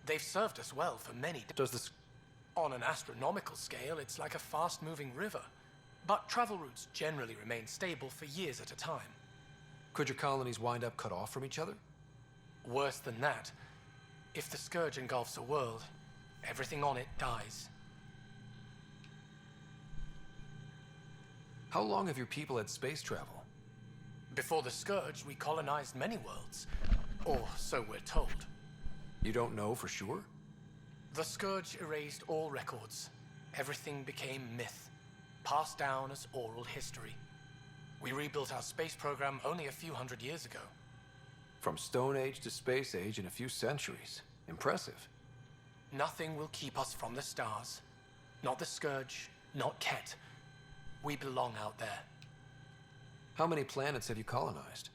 They've served us well for many Does this... On an astronomical scale, it's like a fast-moving river. But travel routes generally remain stable for years at a time. Could your colonies wind up cut off from each other? Worse than that, if the Scourge engulfs a world, everything on it dies. How long have your people had space travel? Before the Scourge, we colonized many worlds. Or so we're told. You don't know for sure? The Scourge erased all records. Everything became myth, passed down as oral history. We rebuilt our space program only a few hundred years ago. From Stone Age to Space Age in a few centuries. Impressive. Nothing will keep us from the stars. Not the Scourge, not Ket. We belong out there. How many planets have you colonized?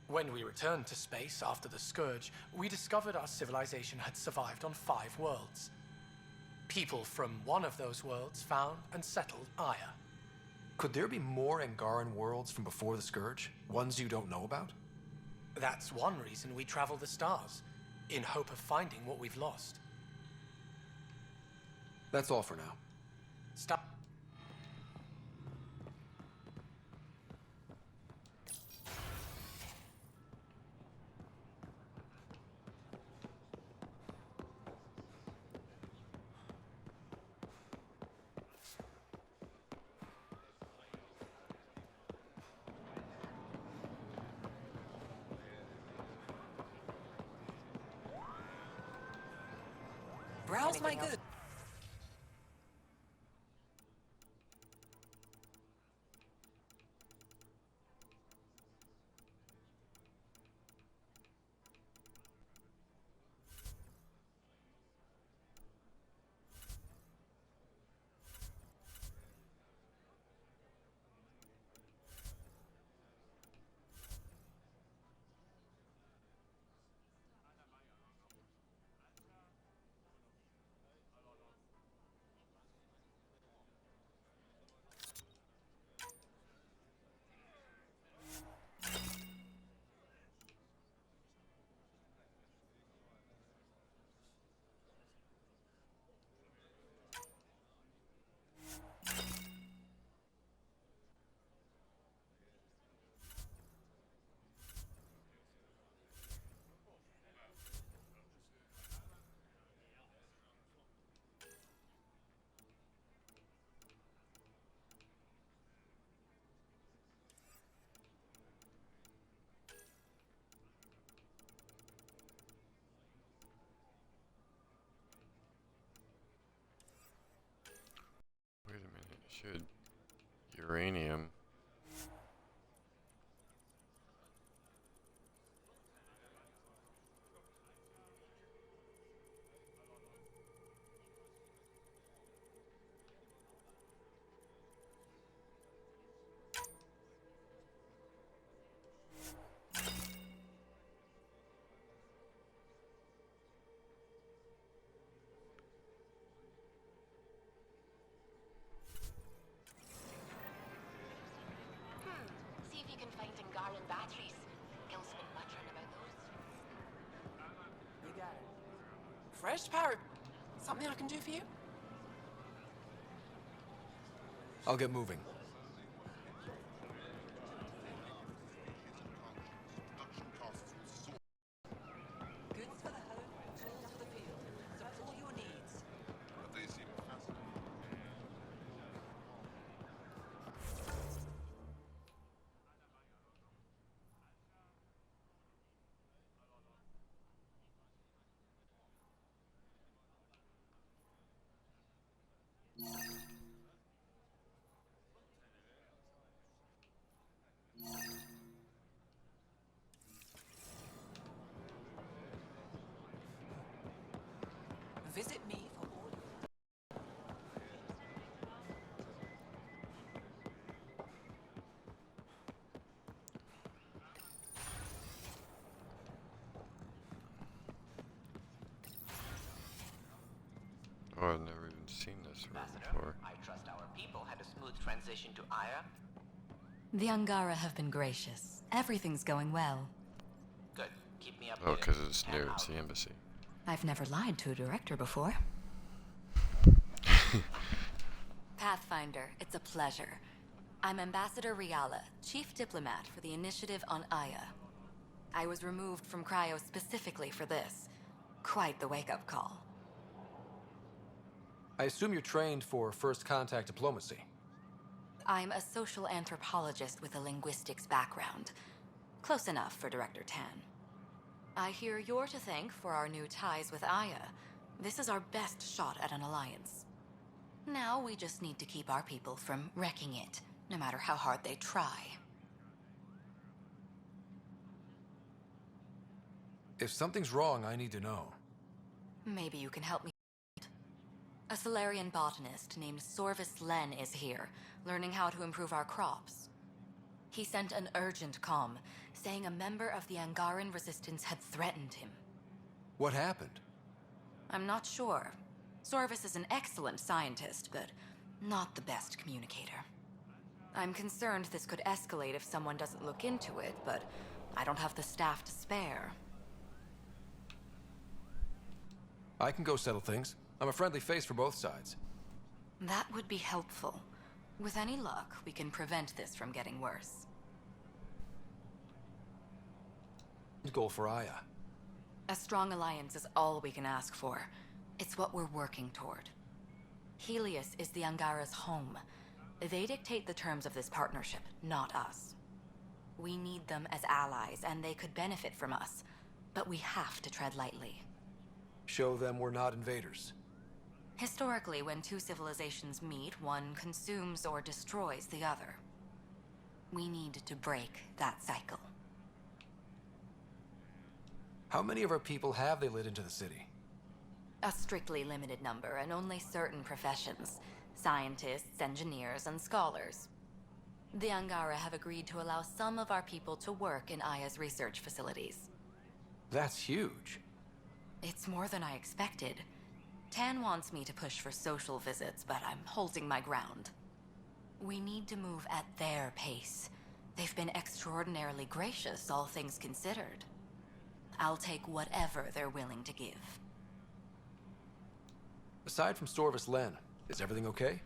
When we returned to space after the Scourge, we discovered our civilization had survived on 5 worlds. People from one of those worlds found and settled Aya. Could there be more Angaran worlds from before the Scourge? Ones you don't know about? That's one reason we travel the stars, in hope of finding what we've lost. That's all for now. Stop. Browse my goods. Wait a minute, should uranium. See if you can find Angaran batteries. Gil's been muttering about those. You got it. Fresh power. Something I can do for you? I'll get moving. Goods for the home, tools for the field. So that's all your needs. Visit me for all. Oh, I've never even seen this room before. I trust our people had a smooth transition to Aya. The Angara have been gracious. Everything's going well. Good. Keep me updated. Oh, because it's new, it's the embassy. I've never lied to a director before. Pathfinder, it's a pleasure. I'm Ambassador Riala, Chief Diplomat for the Initiative on Aya. I was removed from Cryo specifically for this. Quite the wake-up call. I assume you're trained for first contact diplomacy. I'm a social anthropologist with a linguistics background. Close enough for Director Tan. I hear you're to thank for our new ties with Aya. This is our best shot at an alliance. Now we just need to keep our people from wrecking it, no matter how hard they try. If something's wrong, I need to know. Maybe you can help me. A Solarian botanist named Sorvis Len is here, learning how to improve our crops. He sent an urgent comm, saying a member of the Angaran resistance had threatened him. What happened? I'm not sure. Sorvis is an excellent scientist, but not the best communicator. I'm concerned this could escalate if someone doesn't look into it, but I don't have the staff to spare. I can go settle things. I'm a friendly face for both sides. That would be helpful. With any luck, we can prevent this from getting worse. Goal for Aya. A strong alliance is all we can ask for. It's what we're working toward. Helios is the Angara's home. They dictate the terms of this partnership, not us. We need them as allies, and they could benefit from us. But we have to tread lightly. Show them we're not invaders. Historically, when two civilizations meet, one consumes or destroys the other. We need to break that cycle. How many of our people have they let into the city? A strictly limited number, and only certain professions. Scientists, engineers, and scholars. The Angara have agreed to allow some of our people to work in Aya's research facilities. That's huge. It's more than I expected. Tan wants me to push for social visits, but I'm holding my ground. We need to move at their pace. They've been extraordinarily gracious, all things considered. I'll take whatever they're willing to give. Aside from Sorvis Len, is everything okay?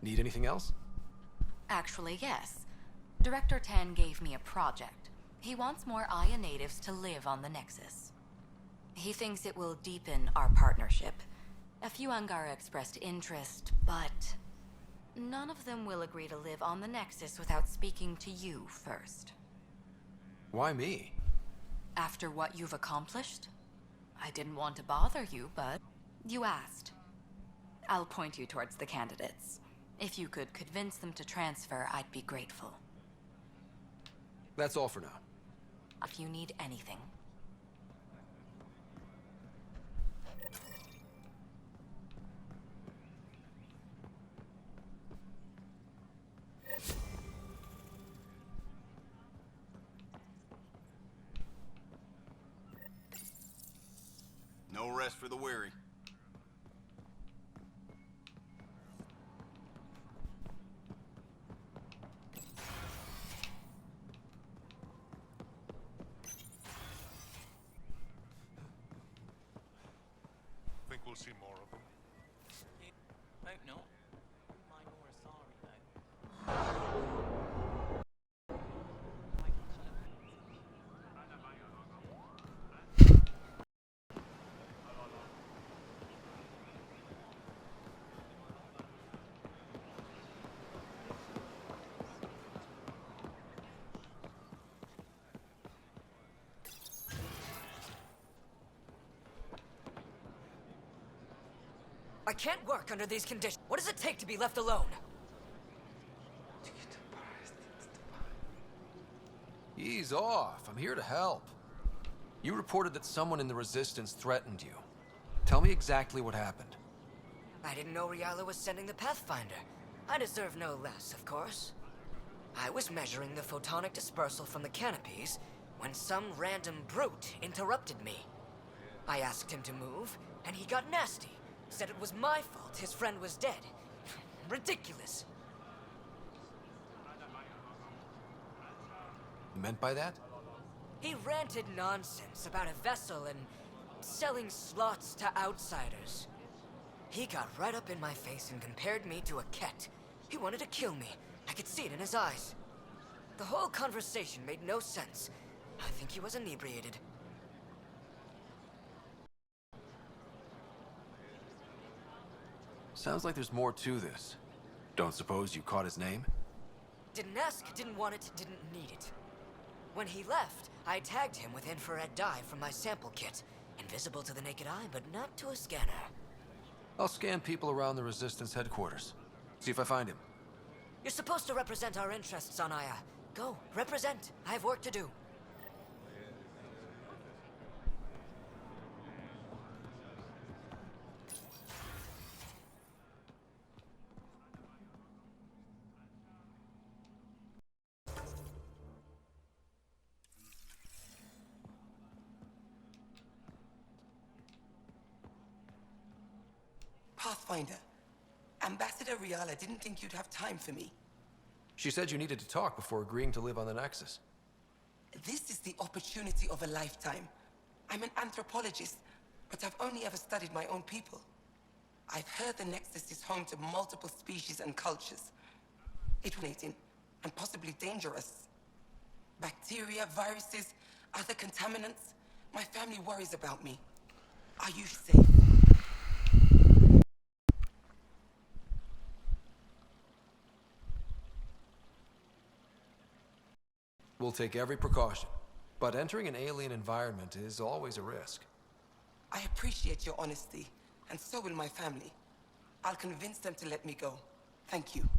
Need anything else? Actually, yes. Director Tan gave me a project. He wants more Aya natives to live on the Nexus. He thinks it will deepen our partnership. A few Angara expressed interest, but none of them will agree to live on the Nexus without speaking to you first. Why me? After what you've accomplished? I didn't want to bother you, but you asked. I'll point you towards the candidates. If you could convince them to transfer, I'd be grateful. That's all for now. If you need anything. No rest for the weary. Think we'll see more of them? Hope not. My more sorry, though. I can't work under these conditions. What does it take to be left alone? Ease off. I'm here to help. You reported that someone in the Resistance threatened you. Tell me exactly what happened. I didn't know Ryala was sending the Pathfinder. I deserve no less, of course. I was measuring the photonic dispersal from the canopies when some random brute interrupted me. I asked him to move, and he got nasty. Said it was my fault his friend was dead. Ridiculous. You meant by that? He ranted nonsense about a vessel and selling slots to outsiders. He got right up in my face and compared me to a cat. He wanted to kill me. I could see it in his eyes. The whole conversation made no sense. I think he was inebriated. Sounds like there's more to this. Don't suppose you caught his name? Didn't ask, didn't want it, didn't need it. When he left, I tagged him with infrared dye from my sample kit. Invisible to the naked eye, but not to a scanner. I'll scan people around the Resistance headquarters. See if I find him. You're supposed to represent our interests on Aya. Go, represent. I have work to do. Pathfinder. Ambassador Riala didn't think you'd have time for me. She said you needed to talk before agreeing to live on the Nexus. This is the opportunity of a lifetime. I'm an anthropologist, but I've only ever studied my own people. I've heard the Nexus is home to multiple species and cultures. It's fascinating and possibly dangerous. Bacteria, viruses, other contaminants. My family worries about me. Are you safe? We'll take every precaution, but entering an alien environment is always a risk. I appreciate your honesty, and so will my family. I'll convince them to let me go. Thank you.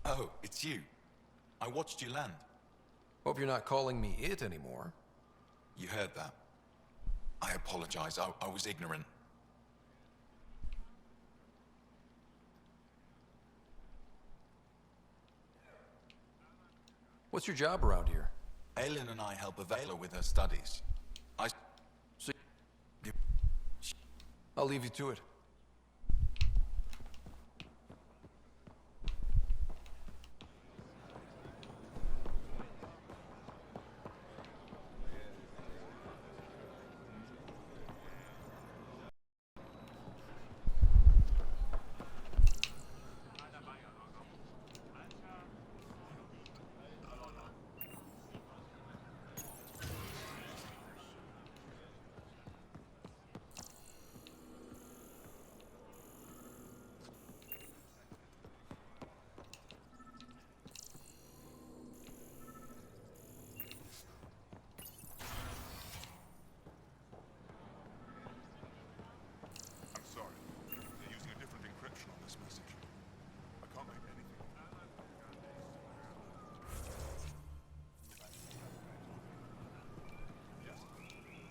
Oh, it's you. I watched you land. Hope you're not calling me it anymore. You heard that. I apologize. I was ignorant. What's your job around here? Aylin and I help Avela with her studies. I'll leave you to it.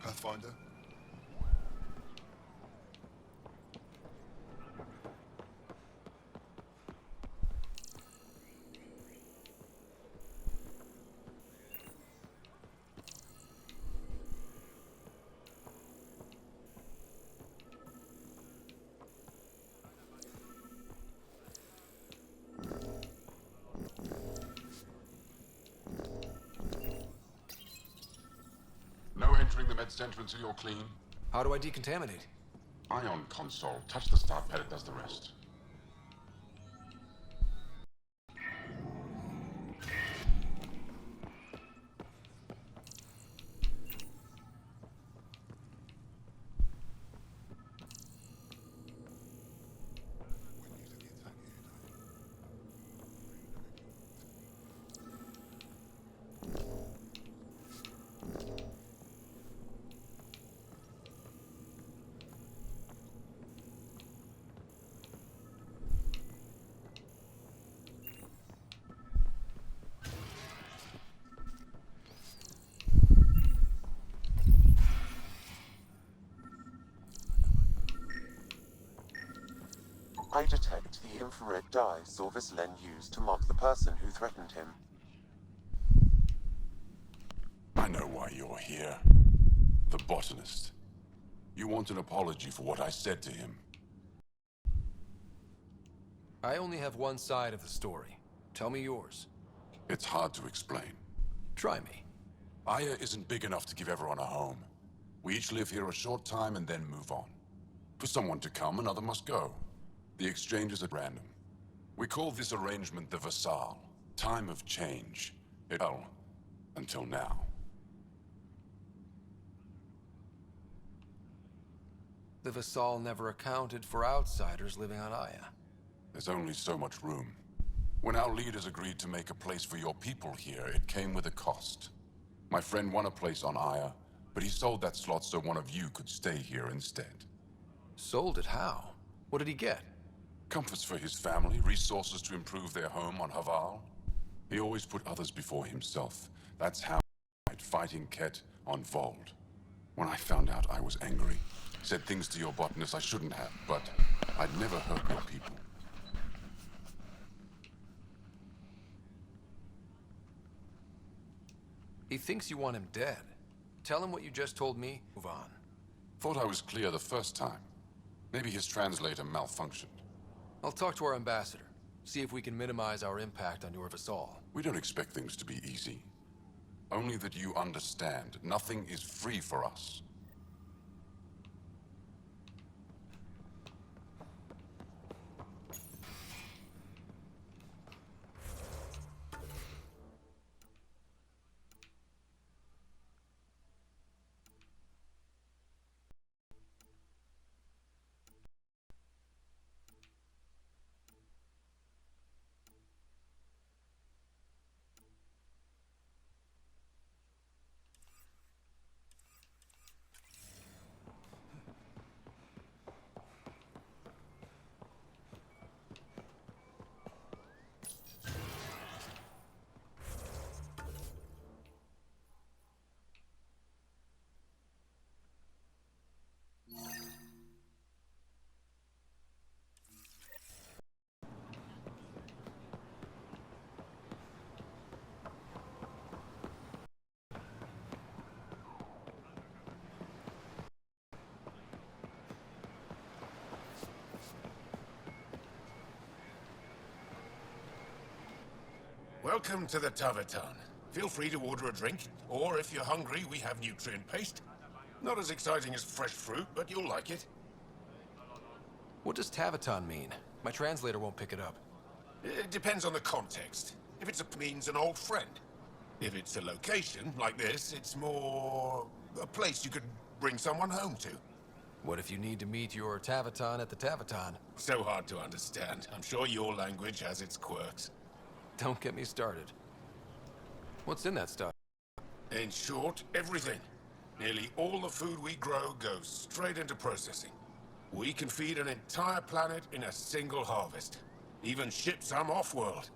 Pathfinder? No entering the med center until you're clean. How do I decontaminate? Ion console. Touch the start pad, it does the rest. I detect the infrared dye Sorvis Len used to mark the person who threatened him. I know why you're here. The botanist. You want an apology for what I said to him. I only have one side of the story. Tell me yours. It's hard to explain. Try me. Aya isn't big enough to give everyone a home. We each live here a short time and then move on. For someone to come, another must go. The exchange is at random. We call this arrangement the Vassal. Time of change. Well, until now. The Vassal never accounted for outsiders living on Aya. There's only so much room. When our leaders agreed to make a place for your people here, it came with a cost. My friend won a place on Aya, but he sold that slot so one of you could stay here instead. Sold it how? What did he get? Comforts for his family, resources to improve their home on Haval. He always put others before himself. That's how I died fighting Ket on Vold. When I found out, I was angry. Said things to your botanist I shouldn't have, but I'd never hurt your people. He thinks you want him dead. Tell him what you just told me, move on. Thought I was clear the first time. Maybe his translator malfunctioned. I'll talk to our ambassador. See if we can minimize our impact on Yorvis all. We don't expect things to be easy. Only that you understand, nothing is free for us. Welcome to the Taverton. Feel free to order a drink, or if you're hungry, we have nutrient paste. Not as exciting as fresh fruit, but you'll like it. What does Taverton mean? My translator won't pick it up. It depends on the context. If it means an old friend. If it's a location, like this, it's more a place you could bring someone home to. What if you need to meet your Taverton at the Taverton? So hard to understand. I'm sure your language has its quirks. Don't get me started. What's in that stuff? In short, everything. Nearly all the food we grow goes straight into processing. We can feed an entire planet in a single harvest. Even ship some off-world.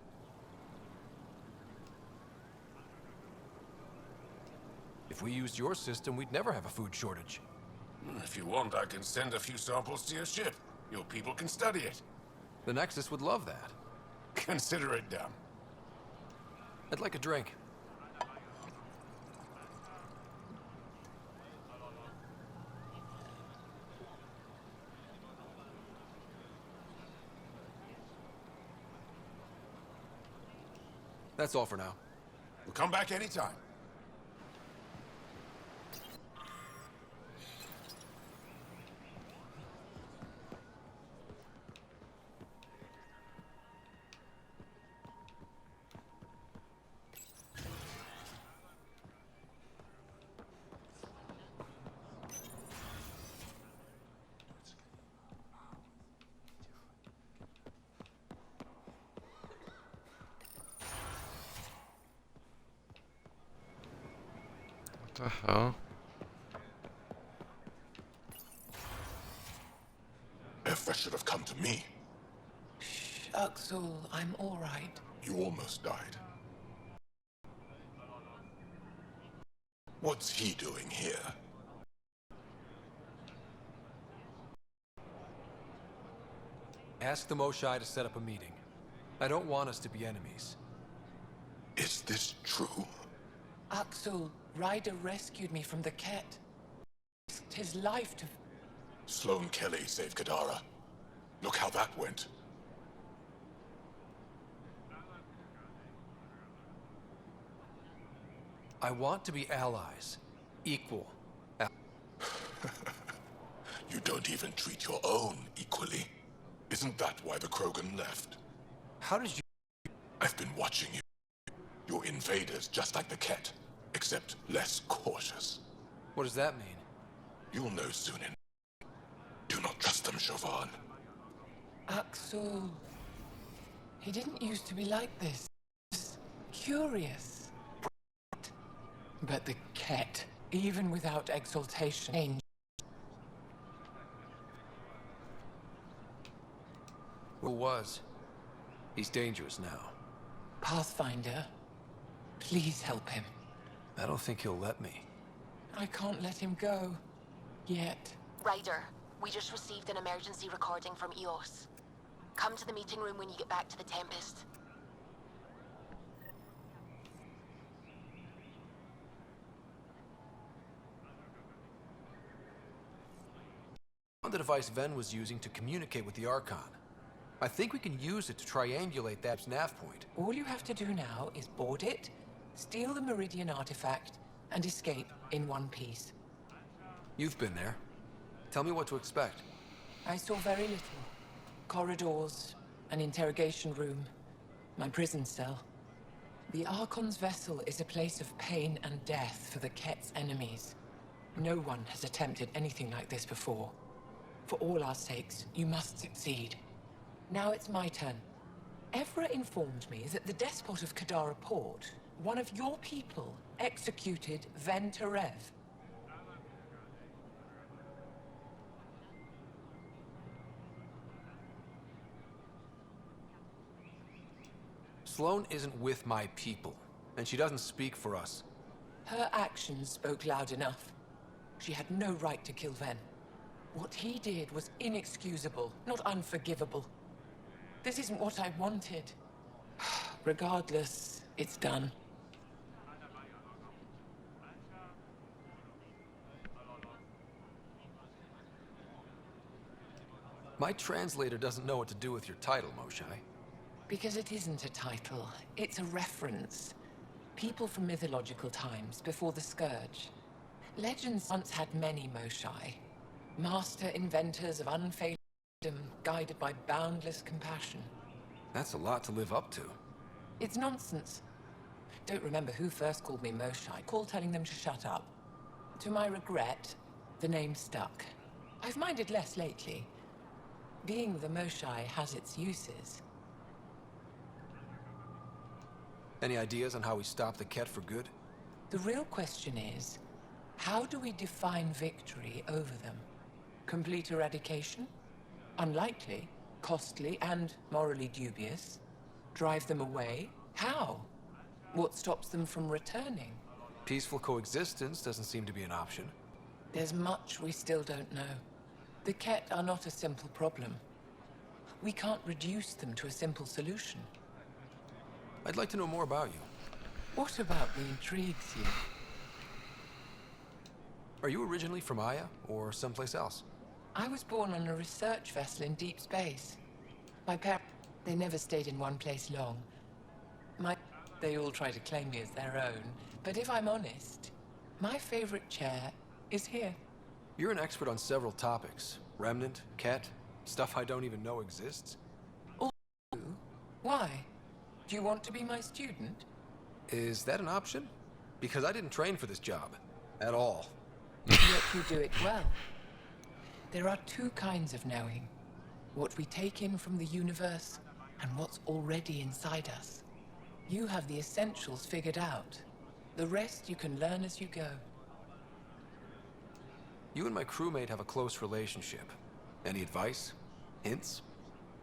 If we used your system, we'd never have a food shortage. If you want, I can send a few samples to your ship. Your people can study it. The Nexus would love that. Consider it done. I'd like a drink. That's all for now. We'll come back anytime. What the hell? Effa should have come to me. Axel, I'm all right. You almost died. What's he doing here? Ask the Moshai to set up a meeting. I don't want us to be enemies. Is this true? Axel, Ryder rescued me from the Ket. Risked his life to... Sloane Kelly saved Kadara. Look how that went. I want to be allies. Equal. You don't even treat your own equally. Isn't that why the Krogan left? How did you... I've been watching you. You're invaders just like the Ket, except less cautious. What does that mean? You'll know soon enough. Do not trust them, Chauvin. Axel... He didn't used to be like this. Curious. But the Ket, even without exaltation... Who was? He's dangerous now. Pathfinder, please help him. I don't think he'll let me. I can't let him go. Yet. Ryder, we just received an emergency recording from EOS. Come to the meeting room when you get back to the Tempest. found the device Ven was using to communicate with the Archon. I think we can use it to triangulate that nav point. All you have to do now is board it, steal the Meridian artifact, and escape in one piece. You've been there. Tell me what to expect. I saw very little. Corridors, an interrogation room, my prison cell. The Archon's vessel is a place of pain and death for the Ket's enemies. No one has attempted anything like this before. For all our sakes, you must succeed. Now it's my turn. Evra informed me that the despot of Kadara Port, one of your people, executed Ven Terev. Sloane isn't with my people, and she doesn't speak for us. Her actions spoke loud enough. She had no right to kill Ven. What he did was inexcusable, not unforgivable. This isn't what I wanted. Regardless, it's done. My translator doesn't know what to do with your title, Moshai. Because it isn't a title, it's a reference. People from mythological times, before the Scourge. Legends once had many Moshai. Master inventors of unfailing wisdom, guided by boundless compassion. That's a lot to live up to. It's nonsense. Don't remember who first called me Moshai. Call telling them to shut up. To my regret, the name stuck. I've minded less lately. Being the Moshai has its uses. Any ideas on how we stop the Ket for good? The real question is, how do we define victory over them? Complete eradication? Unlikely, costly, and morally dubious. Drive them away? How? What stops them from returning? Peaceful coexistence doesn't seem to be an option. There's much we still don't know. The Ket are not a simple problem. We can't reduce them to a simple solution. I'd like to know more about you. What about me intrigues you? Are you originally from Aya, or someplace else? I was born on a research vessel in deep space. My parents, they never stayed in one place long. They all try to claim me as their own, but if I'm honest, my favorite chair is here. You're an expert on several topics. Remnant, Ket, stuff I don't even know exists. Why? Do you want to be my student? Is that an option? Because I didn't train for this job. At all. Yet you do it well. There are two kinds of knowing. What we take in from the universe, and what's already inside us. You have the essentials figured out. The rest you can learn as you go. You and my crewmate have a close relationship. Any advice? Hints?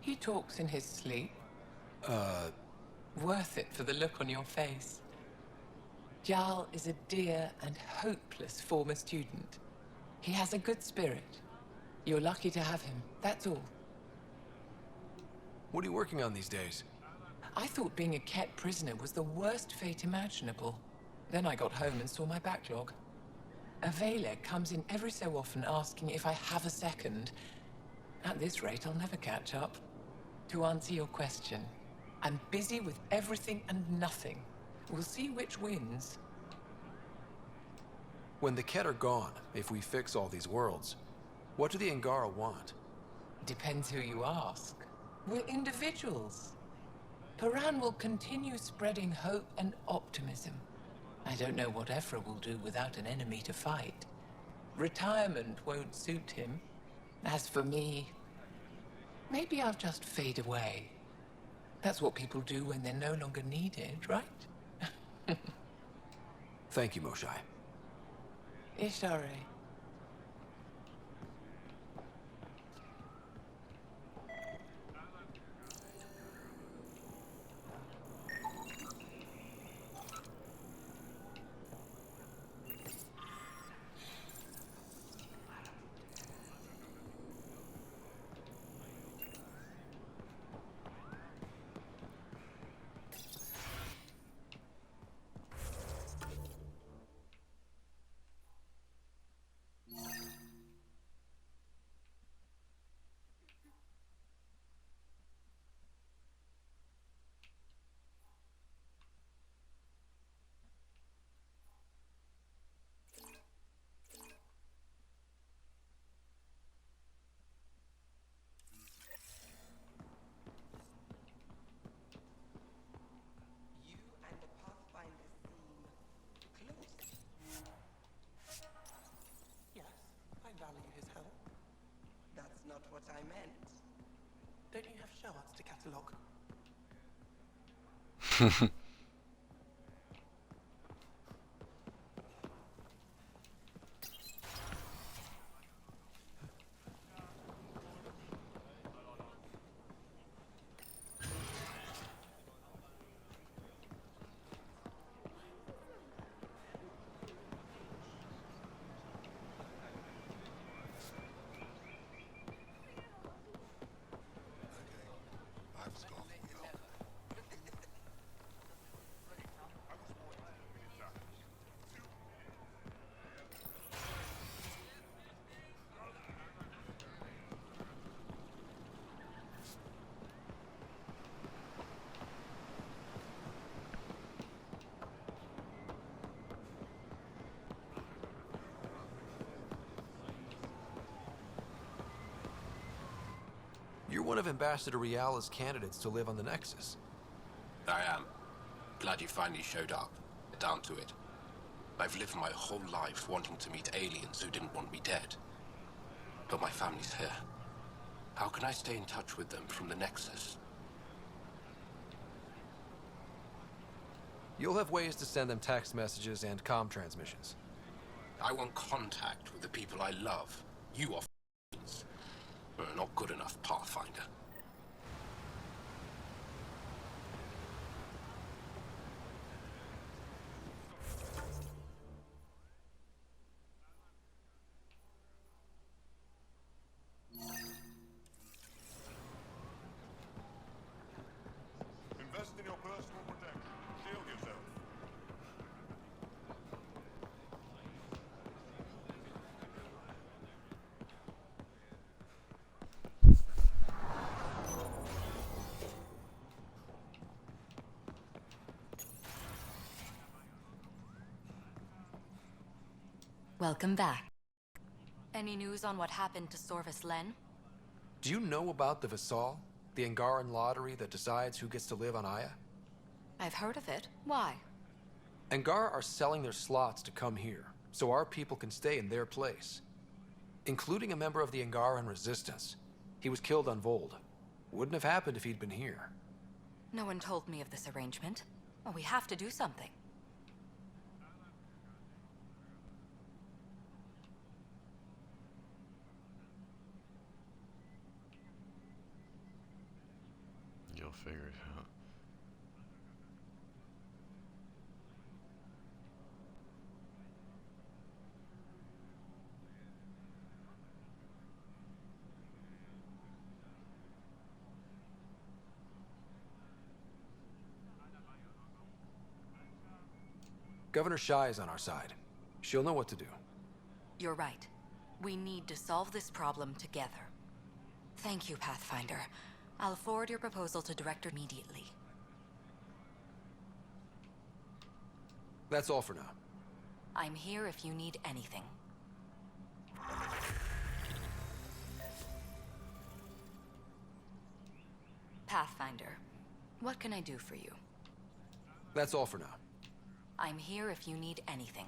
He talks in his sleep. Worth it for the look on your face. Jarl is a dear and hopeless former student. He has a good spirit. You're lucky to have him, that's all. What are you working on these days? I thought being a Ket prisoner was the worst fate imaginable. Then I got home and saw my backlog. A Vela comes in every so often asking if I have a second. At this rate, I'll never catch up. To answer your question, I'm busy with everything and nothing. We'll see which wins. When the Ket are gone, if we fix all these worlds, what do the Angara want? Depends who you ask. We're individuals. Paran will continue spreading hope and optimism. I don't know what Evra will do without an enemy to fight. Retirement won't suit him. As for me, maybe I'll just fade away. That's what people do when they're no longer needed, right? Thank you, Moshai. Ishare. what I meant. Don't you have show arts to catalog? You're one of Ambassador Riala's candidates to live on the Nexus. I am. Glad you finally showed up. Down to it. I've lived my whole life wanting to meet aliens who didn't want me dead. But my family's here. How can I stay in touch with them from the Nexus? You'll have ways to send them text messages and comm transmissions. I want contact with the people I love. You are not good enough, Pathfinder. Invest in your personal protection. Shield yourself. Welcome back. Any news on what happened to Sorvis Len? Do you know about the Visal? The Angaran lottery that decides who gets to live on Aya? I've heard of it. Why? Angar are selling their slots to come here, so our people can stay in their place. Including a member of the Angaran resistance. He was killed on Vold. Wouldn't have happened if he'd been here. No one told me of this arrangement. Well, we have to do something. You'll figure it out. Governor Shai is on our side. She'll know what to do. You're right. We need to solve this problem together. Thank you, Pathfinder. I'll forward your proposal to Director immediately. That's all for now. I'm here if you need anything. Pathfinder, what can I do for you? That's all for now. I'm here if you need anything.